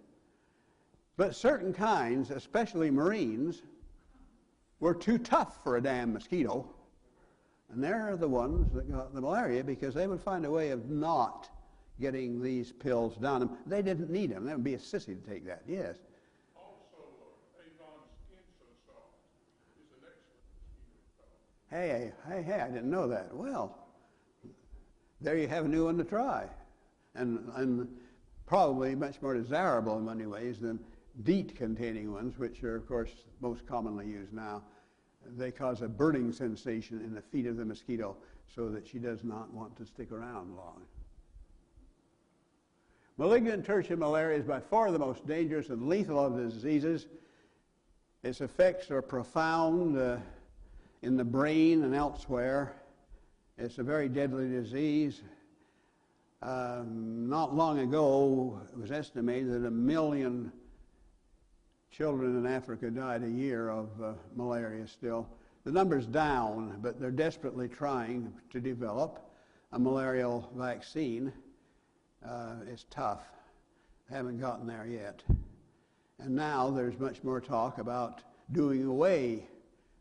But certain kinds, especially Marines, were too tough for a damn mosquito. And they're the ones that got the malaria because they would find a way of not getting these pills down them. They didn't need them. That would be a sissy to take that, yes. Also, Avon's Insensol is an excellent mosquito. Hey, I didn't know that. Well, there you have a new one to try. And probably much more desirable in many ways than DEET-containing ones, which are, of course, most commonly used now. They cause a burning sensation in the feet of the mosquito so that she does not want to stick around long. Malignant tertiary malaria is by far the most dangerous and lethal of the diseases. Its effects are profound in the brain and elsewhere. It's a very deadly disease. Not long ago, it was estimated that 1 million children in Africa died a year of malaria still. The number's down, but they're desperately trying to develop a malarial vaccine. It's tough. Haven't gotten there yet. And now there's much more talk about doing away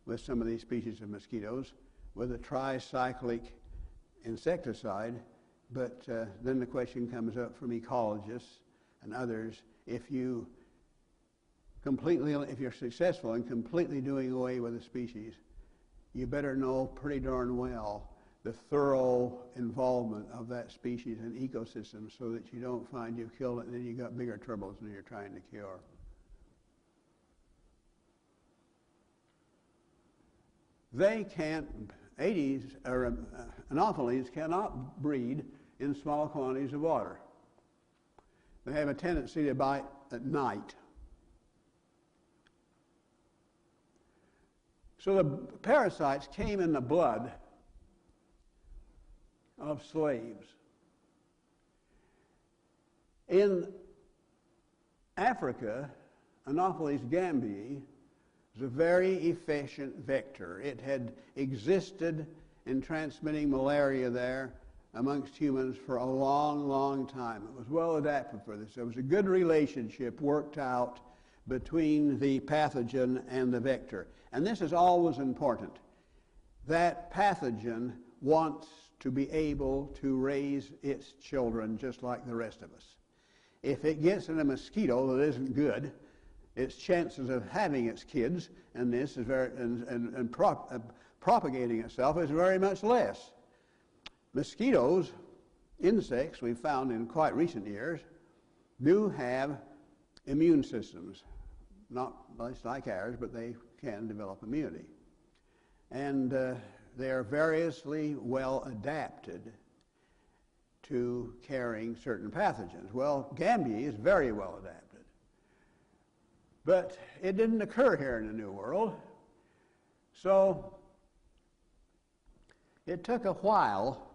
with some of these species of mosquitoes with a tricyclic insecticide. But then the question comes up from ecologists and others, if you're successful in completely doing away with a species, you better know pretty darn well the thorough involvement of that species in ecosystems so that you don't find you've killed it and then you've got bigger troubles than you're trying to cure. They can't, Anopheles cannot breed in small quantities of water. They have a tendency to bite at night. So the parasites came in the blood of slaves. In Africa, Anopheles gambiae is a very efficient vector. It had existed in transmitting malaria there amongst humans for a long, long time. It was well adapted for this. There was a good relationship worked out between the pathogen and the vector. And this is always important. That pathogen wants to be able to raise its children just like the rest of us. If it gets in a mosquito that isn't good, its chances of having its kids and this is propagating itself is very much less. Mosquitoes, insects we've found in quite recent years, do have immune systems. Not much like ours, but they can develop immunity. And they are variously well adapted to carrying certain pathogens. Well, gambiae is very well adapted. But it didn't occur here in the New World. So it took a while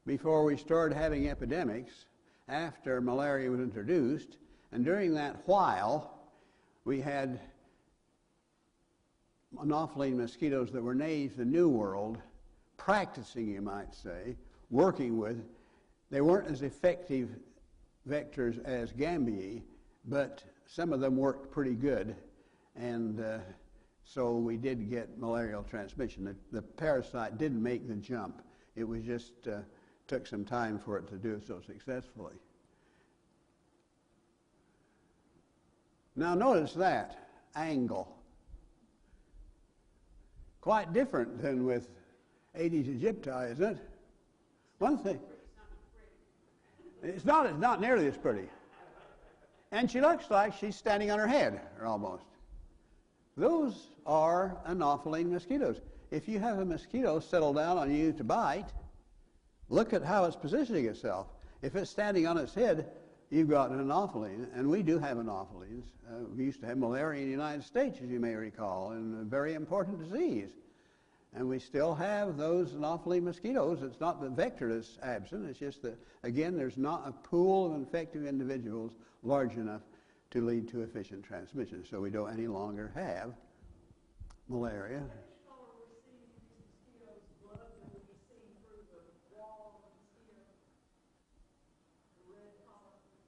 before we started having epidemics after malaria was introduced. And during that while, we had Anopheline mosquitoes that were native to the New World, practicing, you might say, working with. They weren't as effective vectors as gambiae, but some of them worked pretty good, and so we did get malarial transmission. The parasite didn't make the jump. It was just took some time for it to do so successfully. Now notice that angle. Quite different than with Aedes aegypti, isn't it? One thing. It's not nearly as pretty. And she looks like she's standing on her head, or almost. Those are Anopheline mosquitoes. If you have a mosquito settle down on you to bite, look at how it's positioning itself. If it's standing on its head, you've got an Anopheline, and we do have Anophelines. We used to have malaria in the United States, as you may recall, and a very important disease. And we still have those Anopheline mosquitoes. It's not the vector that's absent. It's just that, again, there's not a pool of infective individuals large enough to lead to efficient transmission. So we don't any longer have malaria.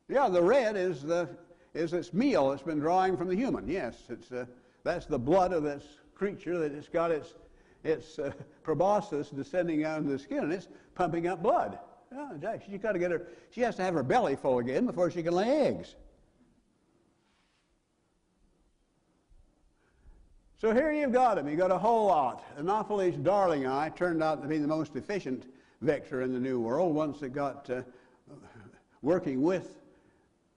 Yeah, the red is its meal it's been drawing from the human. Yes, that's the blood of this creature that it's got its proboscis descending down into the skin, and it's pumping up blood. Oh, Jack, she's got to get her. She has to have her belly full again before she can lay eggs. So here you've got them. You've got a whole lot. Anopheles darlingi turned out to be the most efficient vector in the New World once it got working with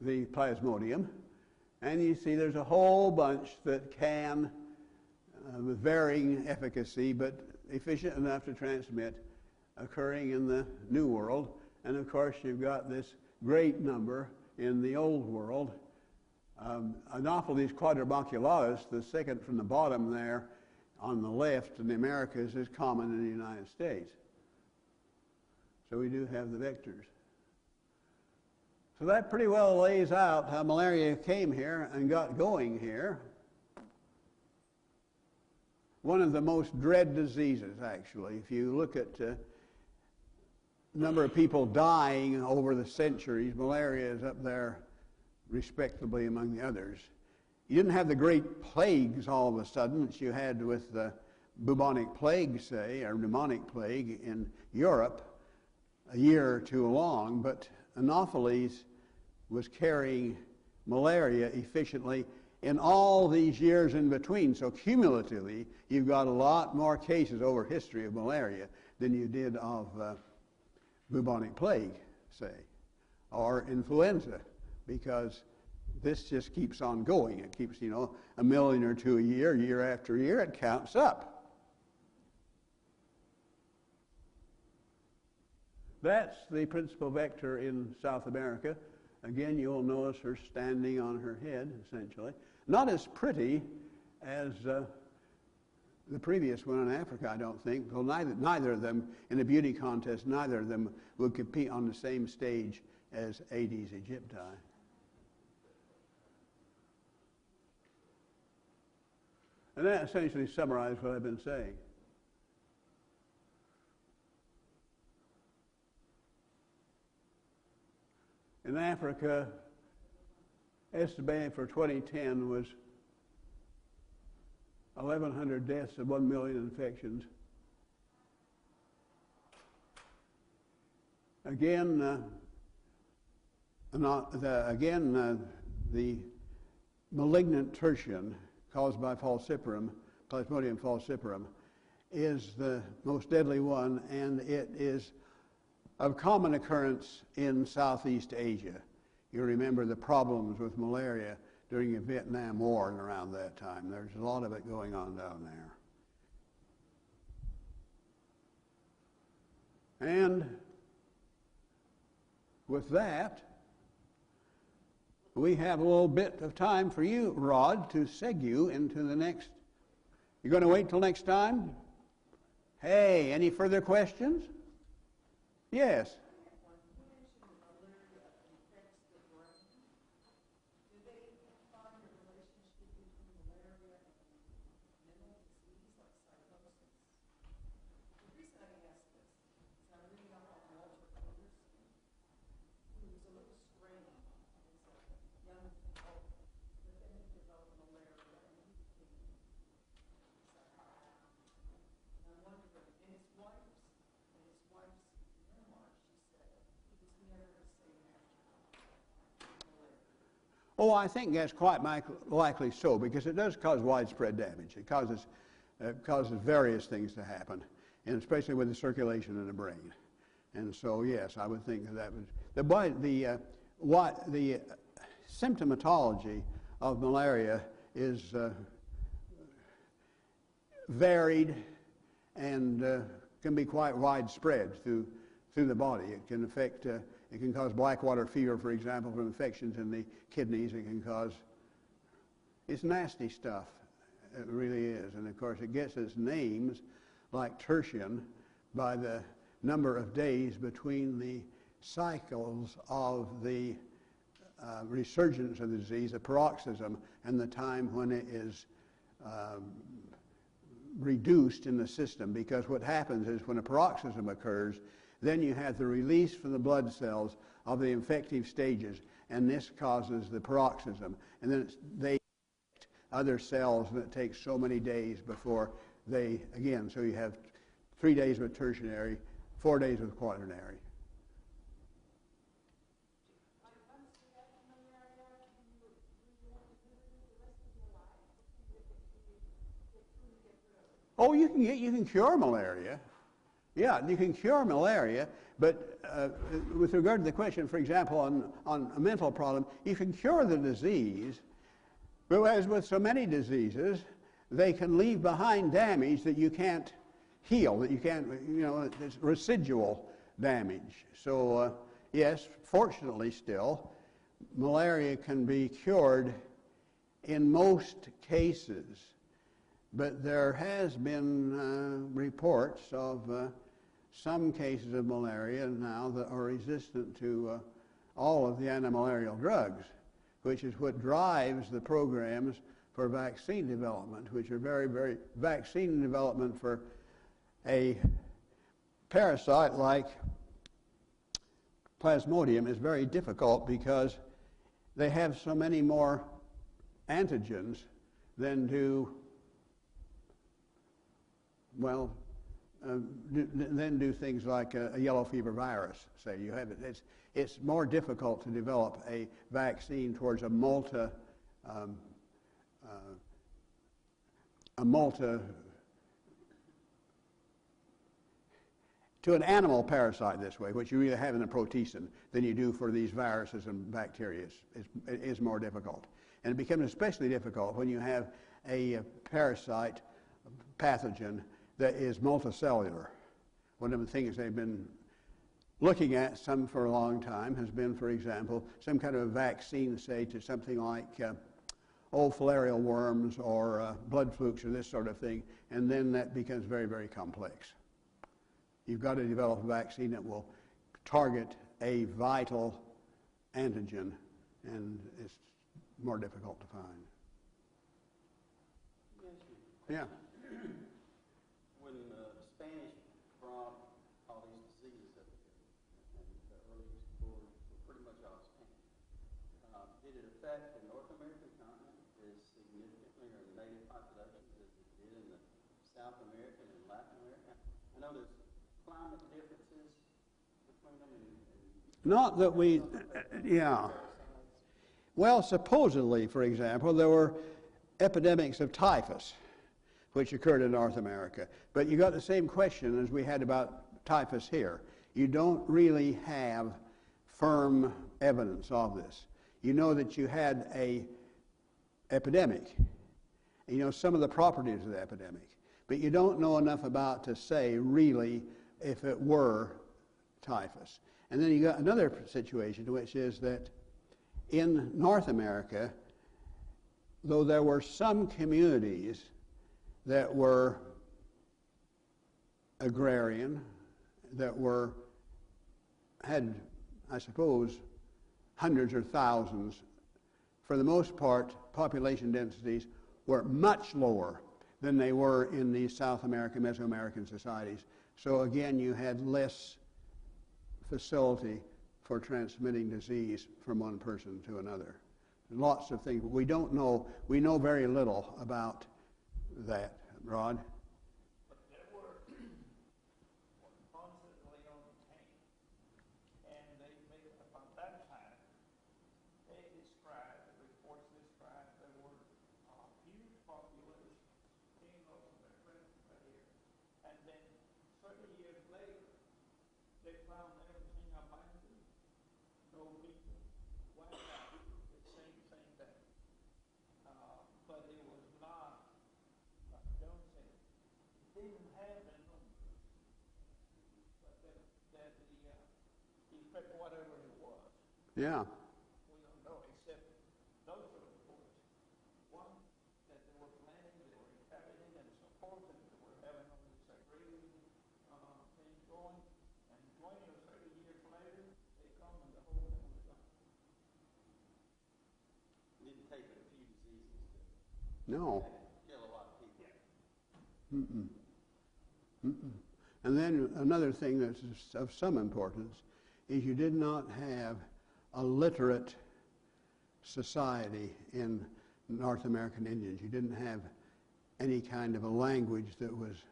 the plasmodium. And you see there's a whole bunch that can, with varying efficacy, but efficient enough to transmit, occurring in the New World. And of course you've got this great number in the Old World. Anopheles quadrabuncularis, the second from the bottom there on the left in the Americas, is common in the United States. So we do have the vectors. So that pretty well lays out how malaria came here and got going here. One of the most dread diseases, actually. If you look at number of people dying over the centuries, malaria is up there respectably among the others. You didn't have the great plagues all of a sudden that you had with the bubonic plague, say, or pneumonic plague in Europe a year or two along, but Anopheles was carrying malaria efficiently in all these years in between. So cumulatively, you've got a lot more cases over history of malaria than you did of bubonic plague, say, or influenza, because this just keeps on going. It keeps, a million or two a year, year after year, it counts up. That's the principal vector in South America. Again, you'll notice her standing on her head, essentially. Not as pretty as the previous one in Africa, I don't think. Well, neither of them, in a beauty contest, neither of them would compete on the same stage as Aedes aegypti. And that essentially summarizes what I've been saying. In Africa, estimated for 2010 was 1,100 deaths and 1 million infections. Again, the malignant tertian caused by falciparum, Plasmodium falciparum, is the most deadly one, and it is of common occurrence in Southeast Asia. You remember the problems with malaria during the Vietnam War and around that time. There's a lot of it going on down there. And with that, we have a little bit of time for you, Rod, to segue into the next. You're going to wait till next time? Hey, any further questions? Yes. Oh, I think that's quite likely so, because it does cause widespread damage. It causes various things to happen, and especially with the circulation in the brain. And so, yes, I would think that would. The symptomatology of malaria is varied and can be quite widespread through the body. It can affect. It can cause black water fever, for example, from infections in the kidneys. It can cause, it's nasty stuff. It really is. And of course, it gets its names, like tertian, by the number of days between the cycles of the resurgence of the disease, the paroxysm, and the time when it is reduced in the system. Because what happens is when a paroxysm occurs, then you have the release from the blood cells of the infective stages, and this causes the paroxysm. And then they infect other cells, and it takes so many days before they, again, so you have 3 days with tertiary, 4 days with quaternary. Oh, you can cure malaria. Yeah, you can cure malaria, but with regard to the question, for example, on a mental problem, you can cure the disease, but as with so many diseases, they can leave behind damage that you can't heal, that you can't, it's residual damage. So, yes, fortunately still, malaria can be cured in most cases, but there has been reports of some cases of malaria now that are resistant to all of the antimalarial drugs, which is what drives the programs for vaccine development, which are very vaccine development for a parasite like Plasmodium is very difficult because they have so many more antigens than do, then do things like a yellow fever virus. Say you have it. It's more difficult to develop a vaccine towards a to an animal parasite this way, which you either have in a proteasin, than you do for these viruses and bacteria. It is more difficult. And it becomes especially difficult when you have a parasite pathogen that is multicellular. One of the things they've been looking at some for a long time has been, for example, some kind of a vaccine, say, to something like filarial worms or blood flukes or this sort of thing, and then that becomes very complex. You've got to develop a vaccine that will target a vital antigen, and it's more difficult to find. Yeah. When the Spanish brought all these diseases up here, and the early explorers were pretty much all Spanish, did it affect the North American continent as significantly, or the native populations, as it did in the South American and Latin America? I know there's climate differences between them. Not that we, yeah. Well, supposedly, for example, there were epidemics of typhus, which occurred in North America. But you got the same question as we had about typhus here. You don't really have firm evidence of this. You know that you had a epidemic. You know some of the properties of the epidemic. But you don't know enough about to say really if it were typhus. And then you got another situation, which is that in North America, though there were some communities that were agrarian, that had, I suppose, hundreds or thousands, for the most part, population densities were much lower than they were in the South American, Mesoamerican societies. So again, you had less facility for transmitting disease from one person to another. Lots of things. We don't know. We know very little about that. Rod? But there were constantly on the tank, and they made about that time. They described, the reports described, there were huge populations came up from their friends right here, and then 30 years later, they found everything abandoned, no people, wiped out, the same day. But it was not, don't say, it didn't have the numbers, but that the effect, whatever it was. Yeah. We don't know, except those are reports. One, that they were planning, they were inhabiting and supporting, they were having all these agrarian things going, and 20 or 30 years later, they come and the whole thing was gone. It didn't take a few diseases to No. kill a lot of people. Mm-mm. Mm-mm. And then another thing that's of some importance is you did not have a literate society in North American Indians. You didn't have any kind of a language that was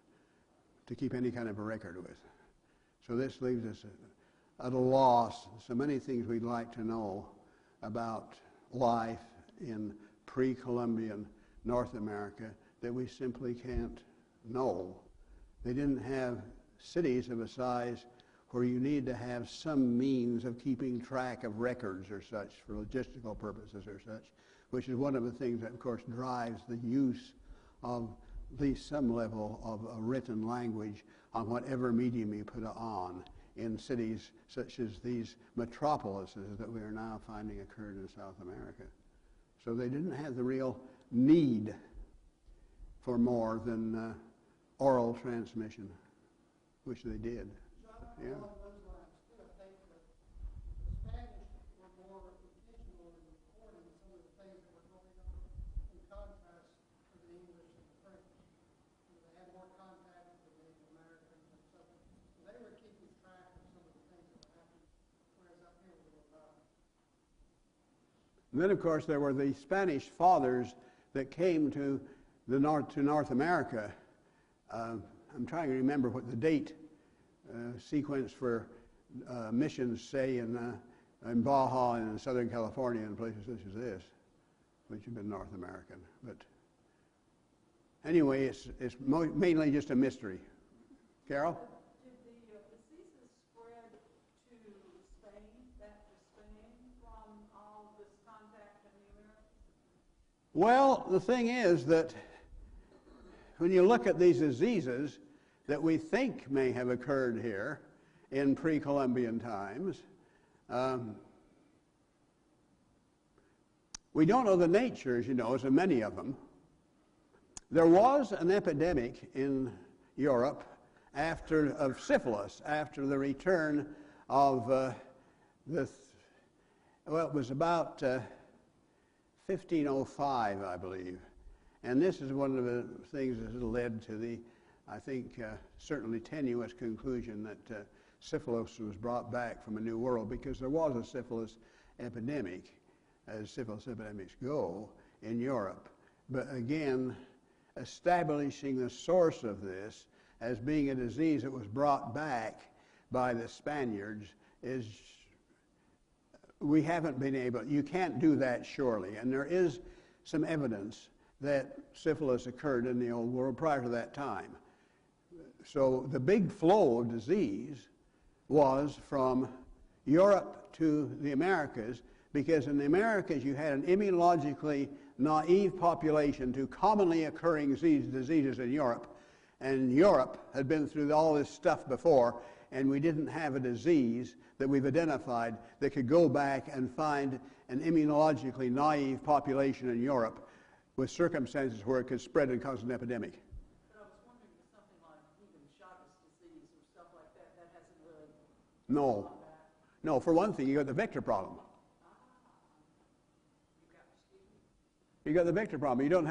to keep any kind of a record with. So this leaves us at a loss. So many things we'd like to know about life in pre-Columbian North America that we simply can't know. They didn't have cities of a size where you need to have some means of keeping track of records or such for logistical purposes or such, which is one of the things that, of course, drives the use of at least some level of a written language on whatever medium you put it on in cities such as these metropolises that we are now finding occurred in South America. So they didn't have the real need for more than oral transmission, which they did. Yeah. Along those lines, too, I think that the Spanish were more intentional in recording some of the things that were going on in contrast to the English and the French. They had more contact with the Native Americans and so on. So they were keeping track of some of the things that were happening, whereas up here we were not. And then, of course, there were the Spanish fathers that came to North America. I'm trying to remember what the date sequence for missions, say in Baja and in Southern California and places such as this, which have been North American. But anyway, it's mainly just a mystery. Carol? Did the diseases spread to Spain, back to Spain, from all this contact in the Americas? Well, the thing is that when you look at these diseases that we think may have occurred here in pre-Columbian times, we don't know the nature, as you know, of many of them. There was an epidemic in Europe of syphilis after the return of it was about 1505, I believe. And this is one of the things that has led to the, I think, certainly tenuous conclusion that syphilis was brought back from a New World, because there was a syphilis epidemic, as syphilis epidemics go, in Europe. But again, establishing the source of this as being a disease that was brought back by the Spaniards is, we haven't been able, you can't do that surely. And there is some evidence that syphilis occurred in the Old World prior to that time. So the big flow of disease was from Europe to the Americas, because in the Americas you had an immunologically naive population to commonly occurring diseases in Europe, and Europe had been through all this stuff before, and we didn't have a disease that we've identified that could go back and find an immunologically naive population in Europe with circumstances where it could spread and cause an epidemic. But I was wondering if something like even Chagas disease or stuff like that, that hasn't really No. gone back. No, for one thing, you got the vector problem. You got the vector problem. You don't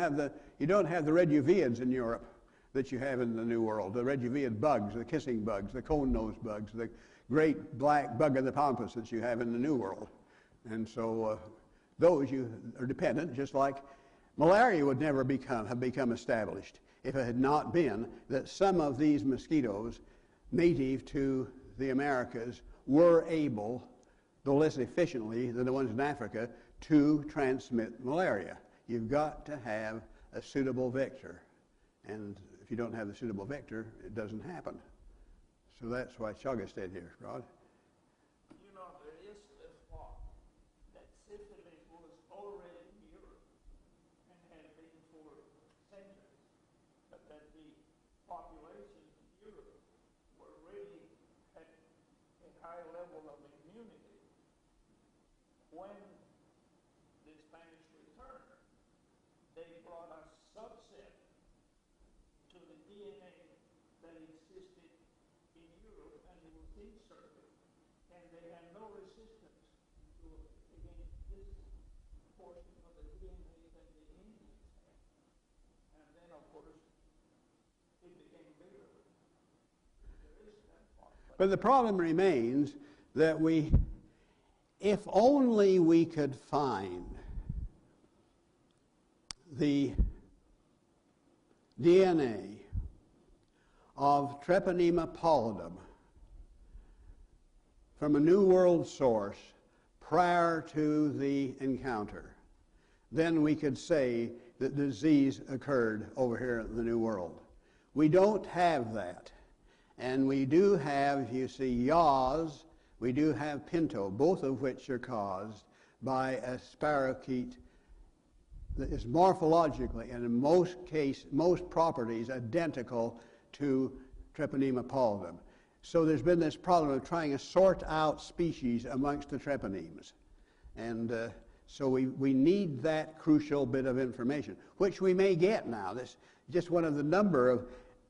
have the red uveans in Europe that you have in the New World. The red uvean bugs, the kissing bugs, the cone-nosed bugs, the great black bug of the pampas that you have in the New World. And so those you are dependent, just like malaria would never have become established if it had not been that some of these mosquitoes native to the Americas were able, though less efficiently than the ones in Africa, to transmit malaria. You've got to have a suitable vector. And if you don't have the suitable vector, it doesn't happen. So that's why Chagas stayed here, Rod. You know, there is this thought that syphilis was already in Europe and had been for centuries, but that the population in Europe were really at a high level of immunity when the Spanish returned. They brought a subset to the DNA that existed in Europe, and it was inserted, and they had no resistance against this portion of the DNA that the Indians had. And then, of course, it became bigger. There is that part. But the problem remains that if only we could find the DNA of Treponema pallidum from a New World source prior to the encounter, then we could say that disease occurred over here in the New World. We don't have that. And we do have, you see, yaws, we do have pinto, both of which are caused by a sparrowkeet that is morphologically and in most properties identical to Treponema pallidum. So there's been this problem of trying to sort out species amongst the treponemes. And so we need that crucial bit of information, which we may get now. This just one of the number of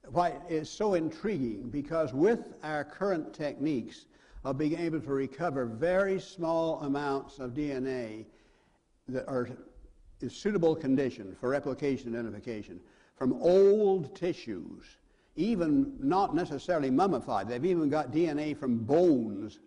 why it's so intriguing, because with our current techniques of being able to recover very small amounts of DNA that are in suitable condition for replication and identification from old tissues, even not necessarily mummified, they've even got DNA from bones,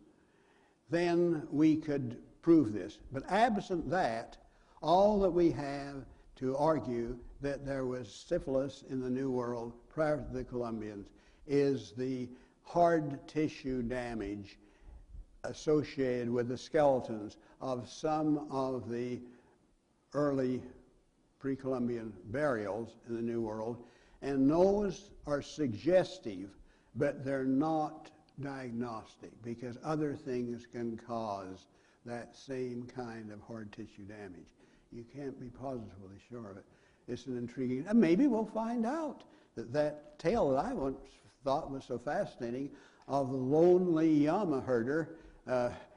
then we could prove this. But absent that, all that we have to argue that there was syphilis in the New World prior to the Columbians is the hard tissue damage associated with the skeletons of some of the early pre-Columbian burials in the New World, and those are suggestive, but they're not diagnostic, because other things can cause that same kind of hard tissue damage. You can't be positively sure of it. It's an intriguing, and maybe we'll find out that tale that I once thought was so fascinating of the lonely llama herder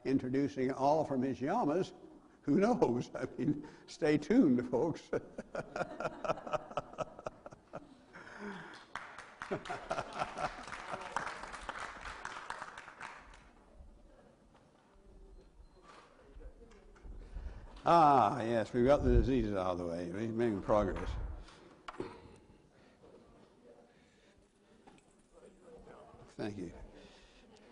introducing all from his llamas. Who knows? I mean, stay tuned, folks. Yes, we've got the diseases out of the way. We're making progress. Thank you.